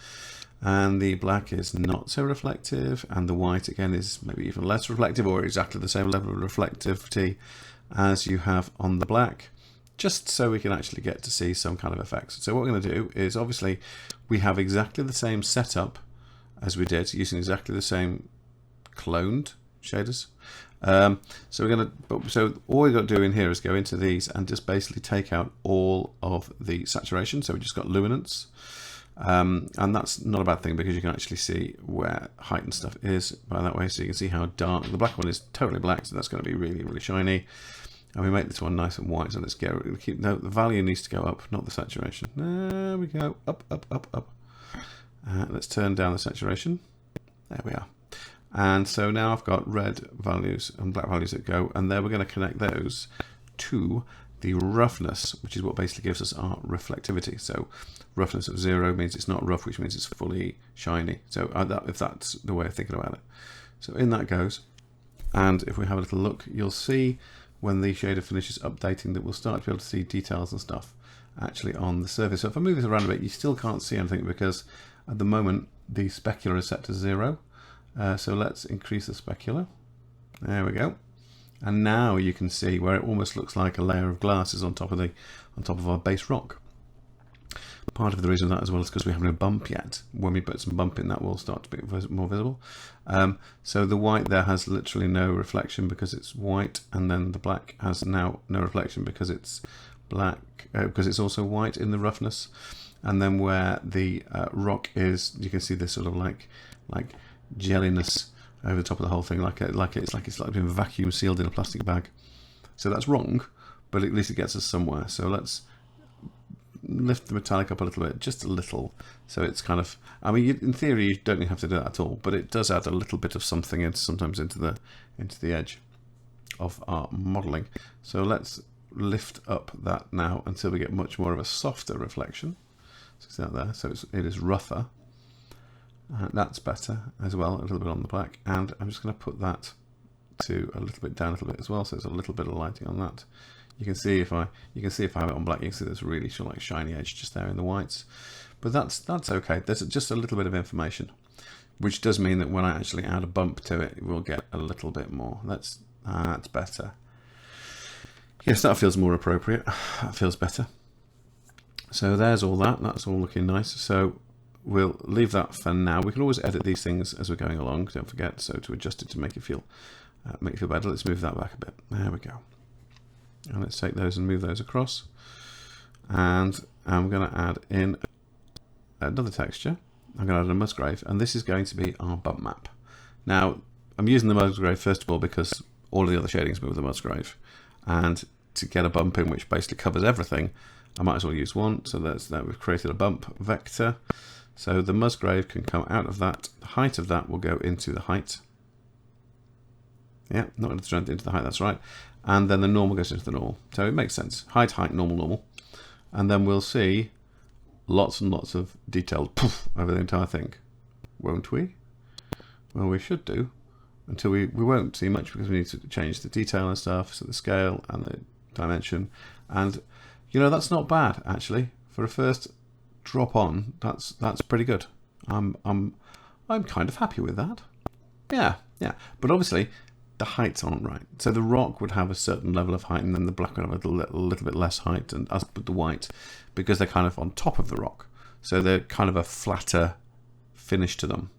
and the black is not so reflective, and the white again is maybe even less reflective, or exactly the same level of reflectivity as you have on the black, just so we can actually get to see some kind of effects. So what we're going to do is, obviously we have exactly the same setup as we did, using exactly the same cloned shaders. So all we've got to do in here is go into these and just basically take out all of the saturation. So we just got luminance, and that's not a bad thing, because you can actually see where heightened stuff is by that way. So you can see how dark the black one is, totally black, so that's going to be really, really shiny. And we make this one nice and white, so let's no, the value needs to go up, not the saturation. There we go, up, up, up, up. Let's turn down the saturation. There we are. And so now I've got red values and black values that go, and there we're going to connect those to the roughness, which is what basically gives us our reflectivity. So roughness of 0 means it's not rough, which means it's fully shiny. So if that's the way of thinking about it. So in that goes. And if we have a little look, you'll see when the shader finishes updating that we'll start to be able to see details and stuff actually on the surface. So if I move this around a bit, you still can't see anything, because at the moment the specular is set to 0. So let's increase the specular. There we go. And now you can see where it almost looks like a layer of glass is on top of our base rock. Part of the reason for that as well is because we haven't a bump yet. When we put some bump in, that will start to be more visible. So the white there has literally no reflection because it's white, and then the black has now no reflection because it's black, because it's also white in the roughness. And then where the rock is, you can see this sort of like jelliness over the top of the whole thing, like it's been vacuum sealed in a plastic bag. So that's wrong, but at least it gets us somewhere. So let's lift the metallic up a little bit, just a little. So it's kind of, I mean, in theory, you don't have to do that at all, but it does add a little bit of something sometimes into the edge of our modeling. So let's lift up that now until we get much more of a softer reflection. So see that there, so it is rougher. That's better as well, a little bit on the black, and I'm just going to put that to a little bit down a little bit as well, so there's a little bit of lighting on that. You can see if I have it on black, you can see there's really sort of like shiny edge just there in the whites, but that's okay. There's just a little bit of information, which does mean that when I actually add a bump to it, we'll get a little bit more. That's better. Yes, that feels more appropriate. That feels better. So there's all that. That's all looking nice. So we'll leave that for now. We can always edit these things as we're going along, don't forget, so to adjust it to make it feel better. Let's move that back a bit. There we go. And let's take those and move those across. And I'm going to add in another texture. I'm going to add a Musgrave, and this is going to be our bump map. Now, I'm using the Musgrave first of all because all of the other shadings move with the Musgrave. And to get a bump in which basically covers everything, I might as well use one. So that's that. We've created a bump vector. So the Musgrave can come out of that. The height of that will go into the height. Yeah, not into the strength, into the height, that's right. And then the normal goes into the normal. So it makes sense. Height, height, normal, normal. And then we'll see lots and lots of detailed poof over the entire thing. Won't we? Well, we should do. Until we won't see much because we need to change the detail and stuff, so the scale and the dimension. And, you know, that's not bad, actually. For a first drop on, that's pretty good. I'm kind of happy with that. Yeah. But obviously, the heights aren't right. So the rock would have a certain level of height, and then the black would have a little bit less height, and us with the white, because they're kind of on top of the rock. So they're kind of a flatter finish to them.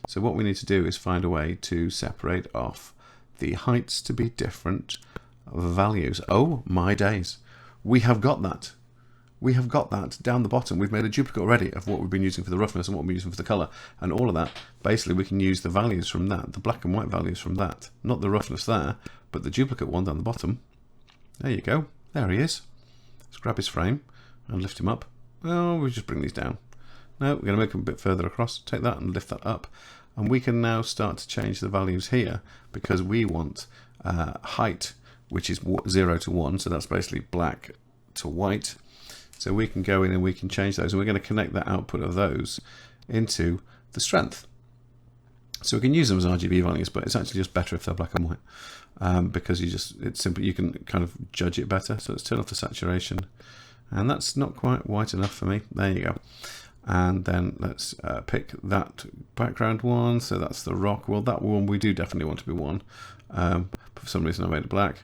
So what we need to do is find a way to separate off the heights to be different values. Oh my days. We have got that. We have got that down the bottom. We've made a duplicate already of what we've been using for the roughness and what we're using for the colour. And all of that, basically we can use the values from that, the black and white values from that. Not the roughness there, but the duplicate one down the bottom. There you go. There he is. Let's grab his frame and lift him up. Oh, we'll just bring these down. No, we're going to make them a bit further across. Take that and lift that up. And we can now start to change the values here because we want height, which is 0 to 1. So that's basically black to white. So we can go in and we can change those. And we're going to connect the output of those into the strength. So we can use them as RGB values, but it's actually just better if they're black and white because it's simple. You can kind of judge it better. So let's turn off the saturation. And that's not quite white enough for me. There you go. And then let's pick that background one. So that's the rock. Well, that one we do definitely want to be one. For some reason I made it black.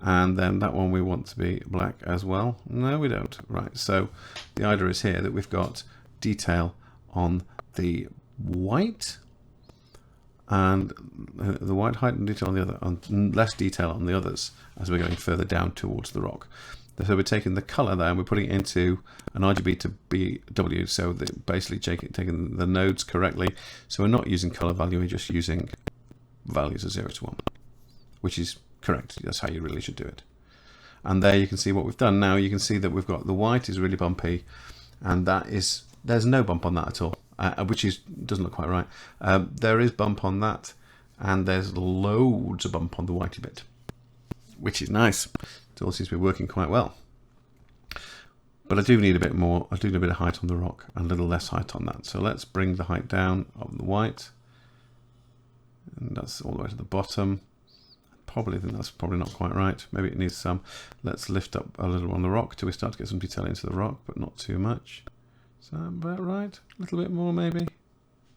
And then that one we want to be black as well. No, we don't. Right. So the idea is here that we've got detail on the white and the white height and detail on the other, and less detail on the others as we're going further down towards the rock. So we're taking the color there and we're putting it into an RGB to BW, so that basically taking the nodes correctly. So we're not using color value, we're just using values of 0 to 1, which is correct. That's how you really should do it. And there you can see what we've done. Now you can see that we've got the white is really bumpy, and there's no bump on that at all, which doesn't look quite right. There is bump on that, and there's loads of bump on the whitey bit, which is nice. It all seems to be working quite well. But I do need a bit more. I do need a bit of height on the rock and a little less height on that. So let's bring the height down on the white. And that's all the way to the bottom. Probably think that's probably not quite right. Maybe it needs some. Let's lift up a little on the rock till we start to get some detail into the rock, but not too much. Is that about right? A little bit more maybe?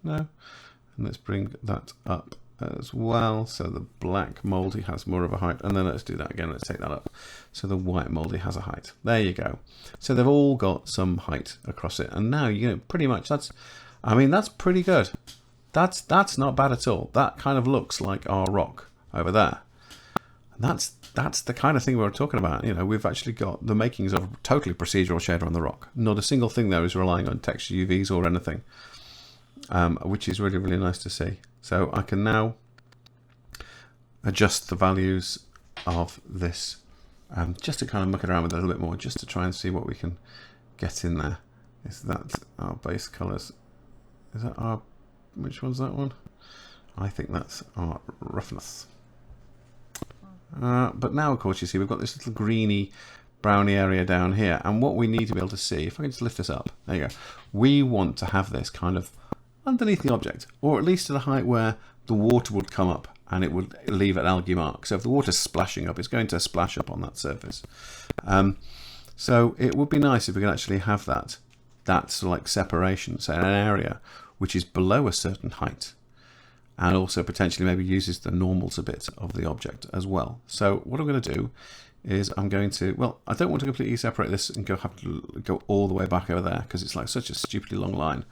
No? And let's bring that up as well, so the black moldy has more of a height, and then let's do that again. Let's take that up so the white moldy has a height. There you go. So they've all got some height across it, and now you know pretty much that's pretty good. That's not bad at all. That kind of looks like our rock over there, and that's the kind of thing we were talking about. You know, we've actually got the makings of a totally procedural shader on the rock. Not a single thing there is relying on texture UVs or anything, which is really, really nice to see. So I can now adjust the values of this just to kind of muck it around with it a little bit more, just to try and see what we can get in there. Is that our base colors? Is that our, which one's that one? I think that's our roughness. But now, of course, you see we've got this little greeny, browny area down here. And what we need to be able to see, if I can just lift this up, there you go. We want to have this kind of underneath the object, or at least at a height where the water would come up and it would leave an algae mark. So if the water's splashing up, it's going to splash up on that surface. So it would be nice if we could actually have that sort of like separation, so in an area which is below a certain height, and also potentially maybe uses the normals a bit of the object as well. So what I'm going to do is I'm going to, well, I don't want to completely separate this and have to go all the way back over there because it's like such a stupidly long line.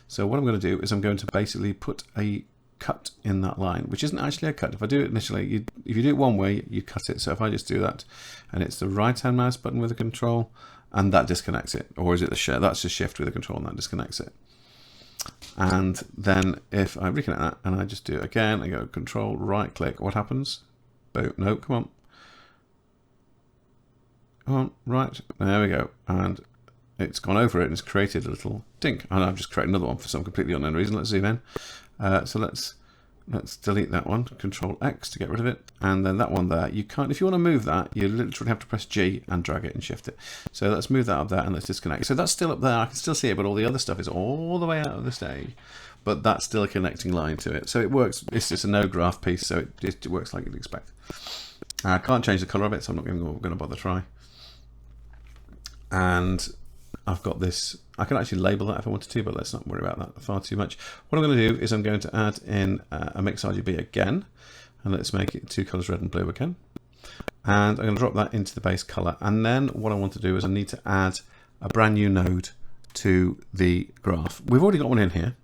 So what I'm going to do is I'm going to basically put a cut in that line, which isn't actually a cut. If I do it initially, if you do it one way, you cut it. So if I just do that, and it's the right hand mouse button with the control, and that disconnects it, or is it the shift? That's the shift with the control, and that disconnects it. And then if I reconnect that and I just do it again, I go control, right click, what happens? Boom, no, come on. Come on, right, there we go. And it's gone over it and it's created a little dink. And I've just created another one for some completely unknown reason. Let's zoom in. So let's delete that one, control X to get rid of it. And then that one there, you can't, if you want to move that, you literally have to press G and drag it and shift it. So let's move that up there and let's disconnect. So that's still up there, I can still see it, but all the other stuff is all the way out of the stage. But that's still a connecting line to it. So it works, it's just a no graph piece, so it works like you'd expect. I can't change the color of it, so I'm not going to bother try. And I've got this, I can actually label that if I wanted to, but let's not worry about that far too much. What I'm going to do is I'm going to add in a MixRGB again, and let's make it two colors, red and blue again. And I'm going to drop that into the base color. And then what I want to do is I need to add a brand new node to the graph. We've already got one in here,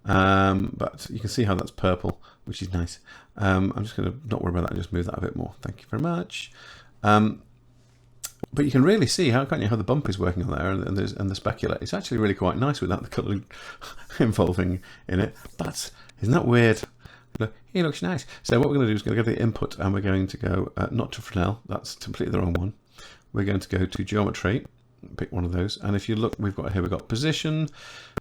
but you can see how that's purple, which is nice. I'm just going to not worry about that and just move that a bit more. Thank you very much. But you can really see how, can't you, how the bump is working on there and the specular. It's actually really quite nice without the colour involving in it. But isn't that weird? He looks nice. So what we're going to do is going to go to the input and we're going to go not to Fresnel. That's completely the wrong one. We're going to go to geometry. Pick one of those. And if you look, we've got position,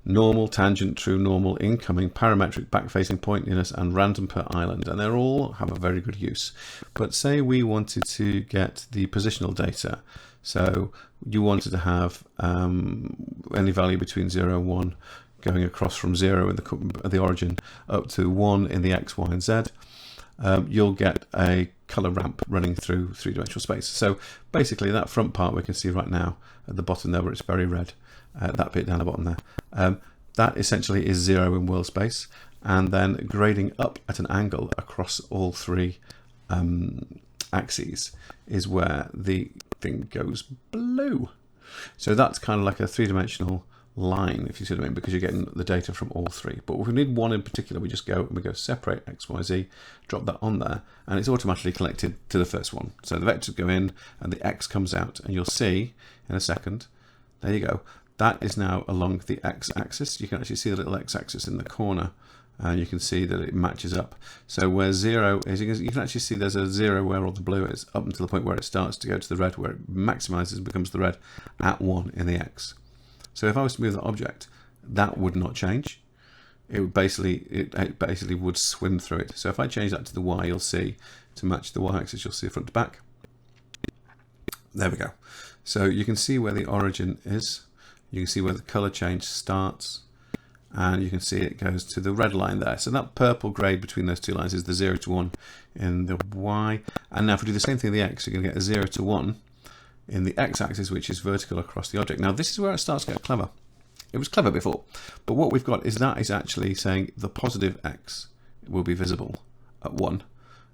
normal, tangent, true, normal, incoming, parametric, back-facing, pointiness, and random per island. And they all have a very good use. But say we wanted to get the positional data. So you wanted to have any value between 0 and 1 going across from 0 in the origin up to 1 in the X, Y, and Z. You'll get a color ramp running through three-dimensional space. So basically that front part we can see right now at the bottom there where it's very red, that bit down the bottom there, that essentially is 0 in world space, and then grading up at an angle across all three axes is where the thing goes blue. So that's kind of like a three-dimensional line, if you see what I mean, because you're getting the data from all three. But if we need one in particular, we just go and we go separate X, Y, Z, drop that on there, and it's automatically collected to the first one. So the vectors go in and the X comes out, and you'll see in a second, there you go, that is now along the X axis. You can actually see the little X axis in the corner, and you can see that it matches up. So where 0 is, you can actually see there's a 0 where all the blue is, up until the point where it starts to go to the red, where it maximizes and becomes the red at 1 in the X. So if I was to move that object, that would not change. It would it basically would swim through it. So if I change that to the Y, you'll see, to match the Y axis, you'll see front to back. There we go. So you can see where the origin is. You can see where the color change starts, and you can see it goes to the red line there. So that purple grade between those two lines is the 0 to 1 in the Y. And now if we do the same thing in the X, you're going to get a 0 to 1 in the X-axis, which is vertical across the object. Now this is where it starts to get clever. It was clever before, but what we've got is that is actually saying the positive X will be visible at 1,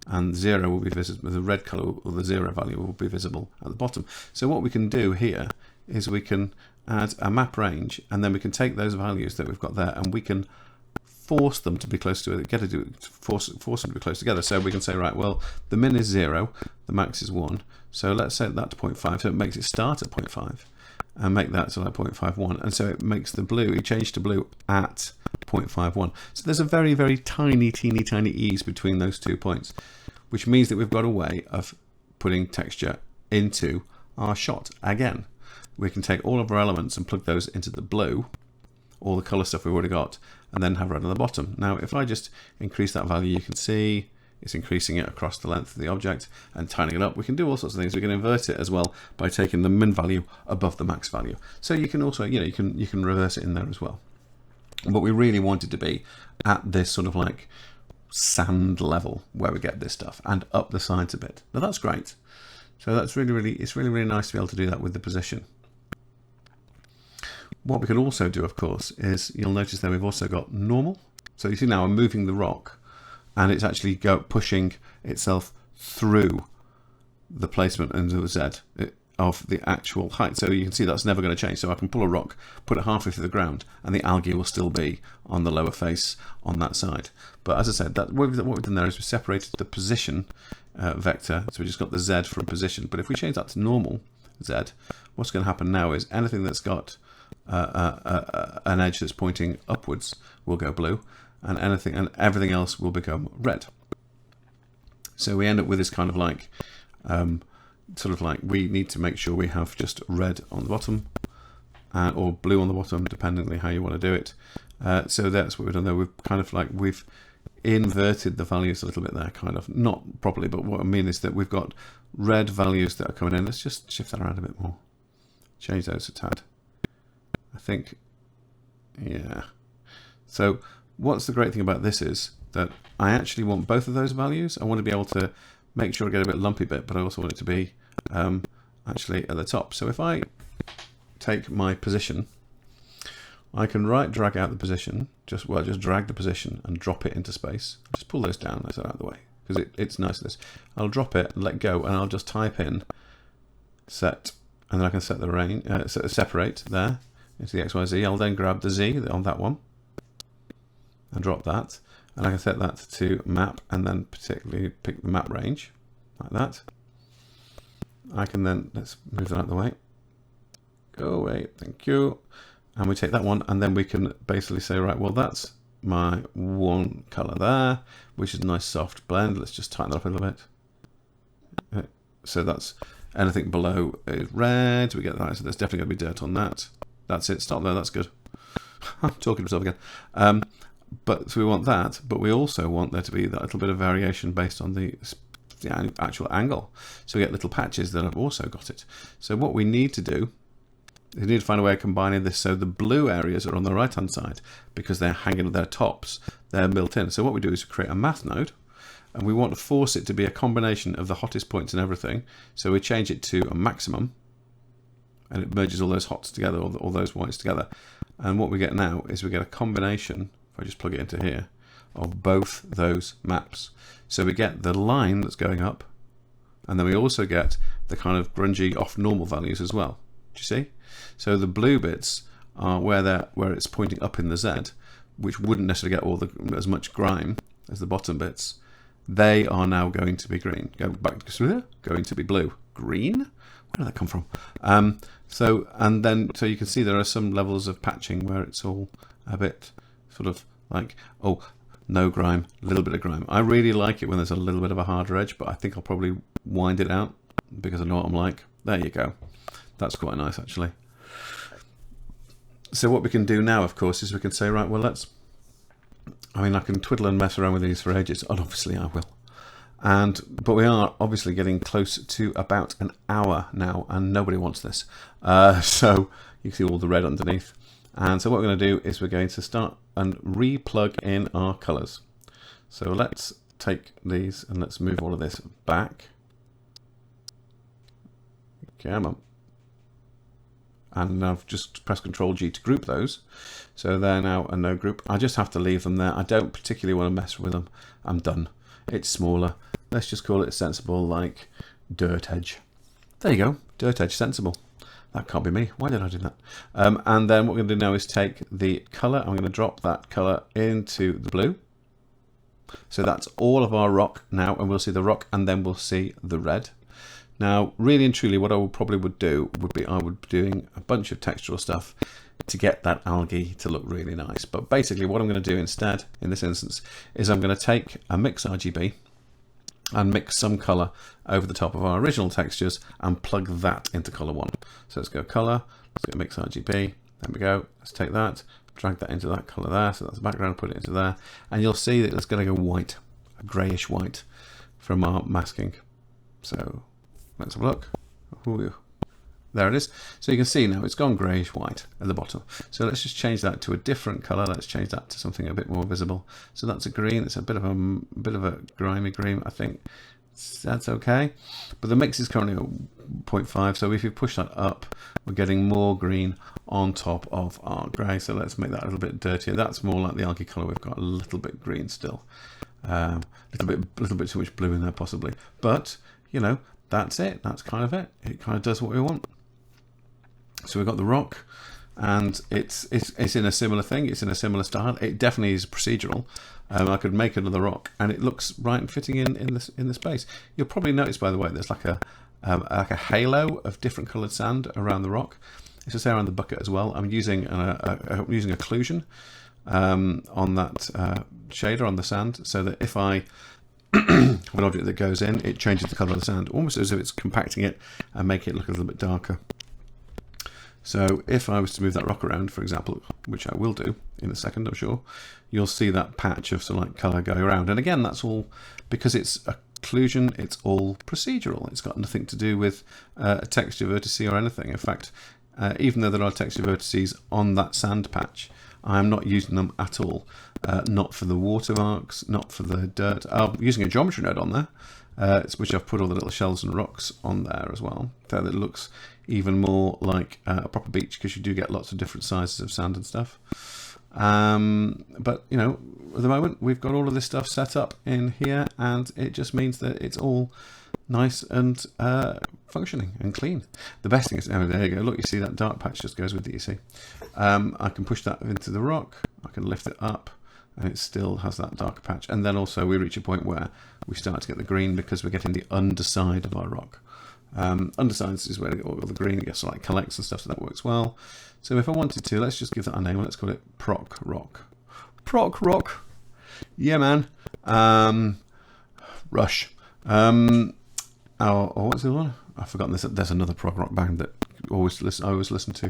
and 0 will be visible, the red color or the 0 value will be visible at the bottom. So what we can do here is we can add a map range, and then we can take those values that we've got there and we can force them to be close to it, force them to be close together. So we can say, right, well, the min is 0, the max is 1. So let's set that to 0.5. So it makes it start at 0.5 and make that to like 0.51. And so it makes the blue, you change to blue at 0.51. So there's a very, very tiny, teeny tiny ease between those 2 points, which means that we've got a way of putting texture into our shot again. we can take all of our elements and plug those into the blue, all the color stuff we've already got, and then have red on the bottom. Now, if I just increase that value, you can see it's increasing it across the length of the object and tightening it up. We can do all sorts of things. We can invert it as well by taking the min value above the max value. So you can also, you can reverse it in there as well. But we really want it to be at this sort of like sand level where we get this stuff, and up the sides a bit. Now that's great. So that's it's really nice to be able to do that with the position. What we can also do, of course, is you'll notice that we've also got normal. So you see now I'm moving the rock, and it's actually pushing itself through the placement into the Z of the actual height. So you can see that's never going to change. So I can pull a rock, put it halfway through the ground, and the algae will still be on the lower face on that side. But as I said, what we've done there is we separated the position vector. So we just got the Z from position. But if we change that to normal Z, what's going to happen now is anything that's got an edge that's pointing upwards will go blue, and everything else will become red. So we end up with this kind of like sort of like we need to make sure we have just red on the bottom or blue on the bottom, depending on how you want to do it. So that's what we've done there. We've inverted the values a little bit there, kind of, not properly, but what I mean is that we've got red values that are coming in. Let's just shift that around a bit more, change those a tad, I think. Yeah. So what's the great thing about this is that I actually want both of those values. I want to be able to make sure I get a bit lumpy bit, but I also want it to be actually at the top. So if I take my position, I can drag out the position, just drag the position and drop it into space. Just pull those down, that's out of the way, because it's nice this. I'll drop it and let go, and I'll just type in set, and then I can set the range, separate there into the XYZ. I'll then grab the Z on that one and drop that, and I can set that to map, and then particularly pick the map range like that. I can then, let's move that out of the way. Go away, thank you. And we take that one, and then we can basically say, right, well, that's my one color there, which is a nice soft blend. Let's just tighten that up a little bit. So that's anything below is red. We get that. So there's definitely going to be dirt on that. That's it. Stop there. That's good. I'm talking to myself again. But so we want that, but we also want there to be that little bit of variation based on the actual angle. So we get little patches that have also got it. So what we need to do, we need to find a way of combining this so the blue areas are on the right hand side because they're hanging at their tops, they're built in. So what we do is create a math node, and we want to force it to be a combination of the hottest points and everything. So we change it to a maximum, and it merges all those hots together, all those whites together. And what we get now is we get a combination, if I just plug it into here, of both those maps. So we get the line that's going up, and then we also get the kind of grungy off normal values as well. Do you see? So the blue bits are where it's pointing up in the Z, which wouldn't necessarily get as much grime as the bottom bits. They are now going to be green. Go back to going to be blue. Green? Where did that come from? So you can see there are some levels of patching where it's all a bit sort of like, oh, no grime, a little bit of grime. I really like it when there's a little bit of a harder edge, but I think I'll probably wind it out because I know what I'm like. There you go. That's quite nice, actually. So what we can do now, of course, is we can say, right, well, I can twiddle and mess around with these for ages, and obviously I will. But we are obviously getting close to about an hour now, and nobody wants this. So you can see all the red underneath. And so what we're going to do is we're going to start and re-plug in our colors. So let's take these and let's move all of this back. Come on. And I've just pressed Control G to group those. So they're now a no group. I just have to leave them there. I don't particularly want to mess with them. I'm done. It's smaller. Let's just call it sensible, like dirt edge. There you go. Dirt edge sensible. That can't be me. Why did I do that? And then what we're going to do now is take the color. I'm going to drop that color into the blue. So that's all of our rock now, and we'll see the rock, and then we'll see the red. Now, really and truly, what I would do would be I would be doing a bunch of textural stuff to get that algae to look really nice. But basically what I'm going to do instead, in this instance, is I'm going to take a MixRGB, and mix some color over the top of our original textures and plug that into color 1. So let's go color, let's go MixRGB, there we go, let's take that, drag that into that color there, so that's the background, put it into there, and you'll see that it's going to go white, a grayish white from our masking. So let's have a look. Ooh, there it is. So you can see now it's gone grayish white at the bottom. So let's just change that to a different color. Let's change that to something a bit more visible. So that's a green. It's a bit of a grimy green, I think. That's okay. But the mix is currently at 0.5. So if you push that up, we're getting more green on top of our grey. So let's make that a little bit dirtier. That's more like the algae color. We've got a little bit green still. Little bit too much blue in there possibly. But you know, that's it. That's kind of it. It kind of does what we want. So we've got the rock, and it's in a similar thing. It's in a similar style. It definitely is procedural. I could make another rock, and it looks right and fitting in the space. You'll probably notice, by the way, there's like a halo of different coloured sand around the rock. It's just around the bucket as well. I'm using using occlusion on that shader on the sand, so that if I have an object that goes in, it changes the colour of the sand, almost as if it's compacting it and make it look a little bit darker. So if I was to move that rock around, for example, which I will do in a second, I'm sure, you'll see that patch of sort of like colour going around. And again, that's all because it's occlusion, it's all procedural. It's got nothing to do with a texture vertice or anything. In fact, even though there are texture vertices on that sand patch, I'm not using them at all. Not for the watermarks, not for the dirt. I'm using a geometry node on there, which I've put all the little shells and rocks on there as well. So that it looks even more like a proper beach, because you do get lots of different sizes of sand and stuff. But you know, at the moment we've got all of this stuff set up in here, and it just means that it's all nice and functioning and clean. The best thing is, oh, there you go, look, you see that dark patch just goes with it, you see. I can push that into the rock, I can lift it up, and it still has that darker patch. And then also we reach a point where we start to get the green, because we're getting the underside of our rock. Undersides is where all the green gets like collects and stuff, so that works well. So if I wanted to, let's just give that a name. Let's call it Proc Rock. Proc Rock. Yeah, man. Rush. Or what's the other one? I've forgotten this. There's another prog rock band that I always listen to.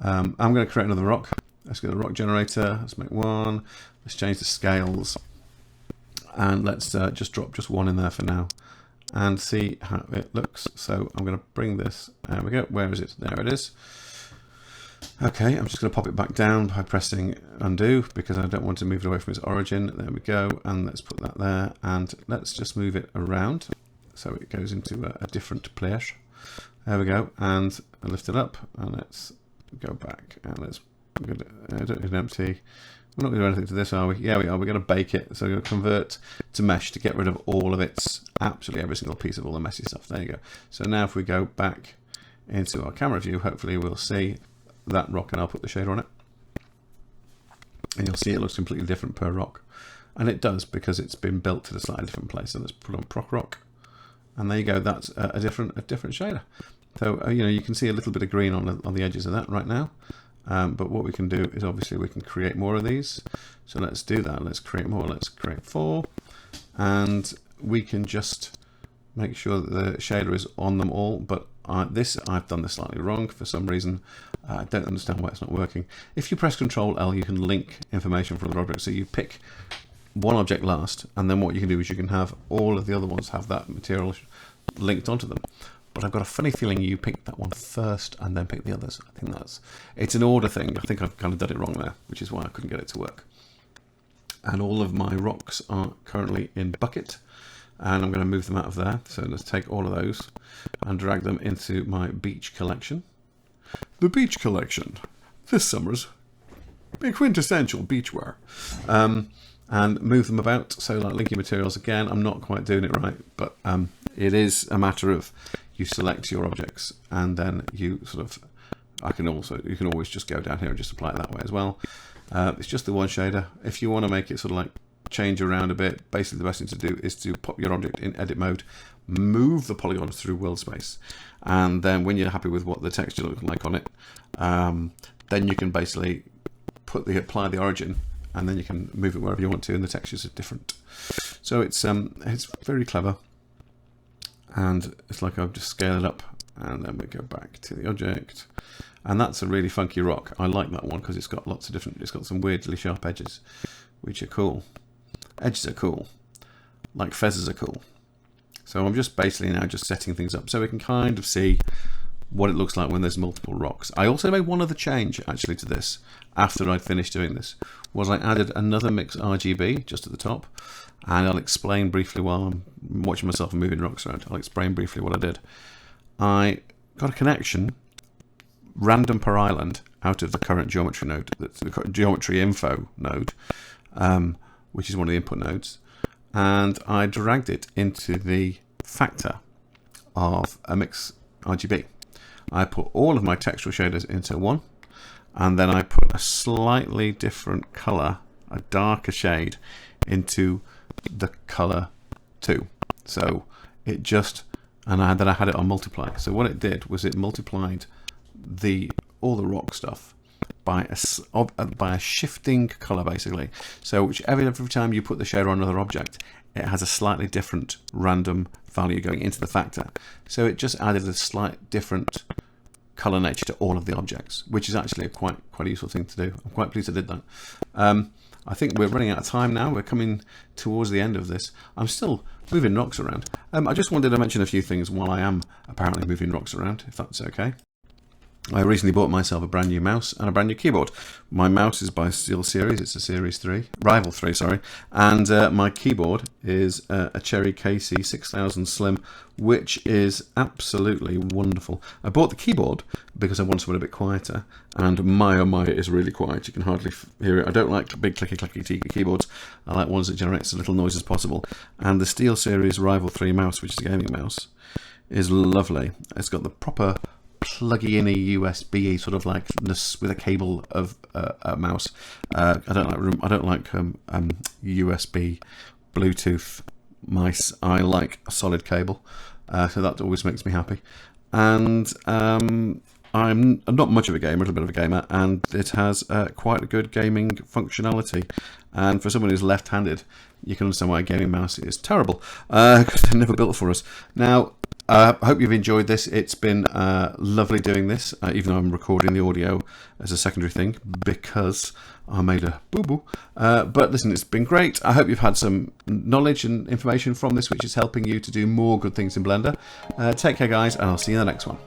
I'm going to create another rock. Let's get a rock generator. Let's make one. Let's change the scales, and let's just drop just one in there for now, and see how it looks. So I'm going to bring this. There we go. Where is it? There it is. Okay, I'm just going to pop it back down by pressing undo, because I don't want to move it away from its origin. There we go, and let's put that there, and let's just move it around so it goes into a different place. There we go, and I lift it up, and let's go back, and let's don't need an empty. We're not going to do anything to this, are we? Yeah, we are. We're going to bake it, so we're going to convert to mesh to get rid of all of its, absolutely every single piece of all the messy stuff. There you go. So now if we go back into our camera view, hopefully we'll see that rock, and I'll put the shader on it, and you'll see it looks completely different per rock, and it does, because it's been built at a slightly different place. So let's put on Proc Rock, and there you go. That's a different shader. So you know, you can see a little bit of green on the edges of that right now. But what we can do is, obviously, we can create more of these. So let's do that. Let's create more. Let's create 4, and we can just make sure that the shader is on them all. But I've done this slightly wrong for some reason. I don't understand why it's not working. If you press Control L, you can link information from the object. So you pick one object last, and then what you can do is you can have all of the other ones have that material linked onto them. But I've got a funny feeling you picked that one first and then picked the others. I think it's an order thing. I think I've kind of done it wrong there, which is why I couldn't get it to work. And all of my rocks are currently in bucket, and I'm going to move them out of there. So let's take all of those and drag them into my beach collection. The beach collection. This summer's quintessential beachwear. And move them about. So like linking materials again, I'm not quite doing it right, but it is a matter of you select your objects, and then you sort of, you can always just go down here and just apply it that way as well. It's just the one shader. If you want to make it sort of like change around a bit, basically the best thing to do is to pop your object in edit mode, move the polygon through world space, and then when you're happy with what the texture looks like on it, then you can basically apply the origin, and then you can move it wherever you want to, and the textures are different. So So it's very clever, and it's like I'll just scale it up, and then we go back to the object, and that's a really funky rock. I like that one because it's got lots of different. It's got some weirdly sharp edges, which are cool. Edges are cool, like feathers are cool. So I'm just basically now just setting things up so we can kind of see what it looks like when there's multiple rocks. I also made one other change actually to this after I'd finished doing this, was I added another MixRGB just at the top, and I'll explain briefly while I'm watching myself moving rocks around. I'll explain briefly what I did. I got a connection random per island out of the current geometry node, that's the geometry info node, which is one of the input nodes, and I dragged it into the factor of a MixRGB. I put all of my textural shaders into one, and then I put a slightly different color, a darker shade, into the color 2. So it just, and then I had it on multiply. So what it did was it multiplied all the rock stuff by a shifting color, basically. So every time you put the shader on another object, it has a slightly different random value going into the factor. So it just added a slight different color nature to all of the objects, which is actually quite a useful thing to do. I'm quite pleased I did that. I think we're running out of time now. We're coming towards the end of this. I'm still moving rocks around. I just wanted to mention a few things while I am apparently moving rocks around, if that's okay. I recently bought myself a brand new mouse and a brand new keyboard. My mouse is by SteelSeries, it's a Series 3, Rival 3, sorry, and my keyboard is a Cherry KC 6000 Slim, which is absolutely wonderful. I bought the keyboard because I wanted something a bit quieter, and my oh my, it is really quiet. You can hardly hear it. I don't like big clicky keyboards. I like ones that generate as little noise as possible, and the SteelSeries Rival 3 mouse, which is a gaming mouse, is lovely. It's got the proper pluggy-in USB sort of like this with a cable of a mouse. I don't like USB Bluetooth mice. I like a solid cable, so that always makes me happy. And I'm not much of a gamer, a little bit of a gamer, and it has quite a good gaming functionality. And for someone who's left-handed, you can understand why a gaming mouse is terrible, because they're never built for us. Now, I hope you've enjoyed this. It's been lovely doing this, even though I'm recording the audio as a secondary thing because I made a boo-boo. But listen, it's been great. I hope you've had some knowledge and information from this, which is helping you to do more good things in Blender. Take care, guys, and I'll see you in the next one.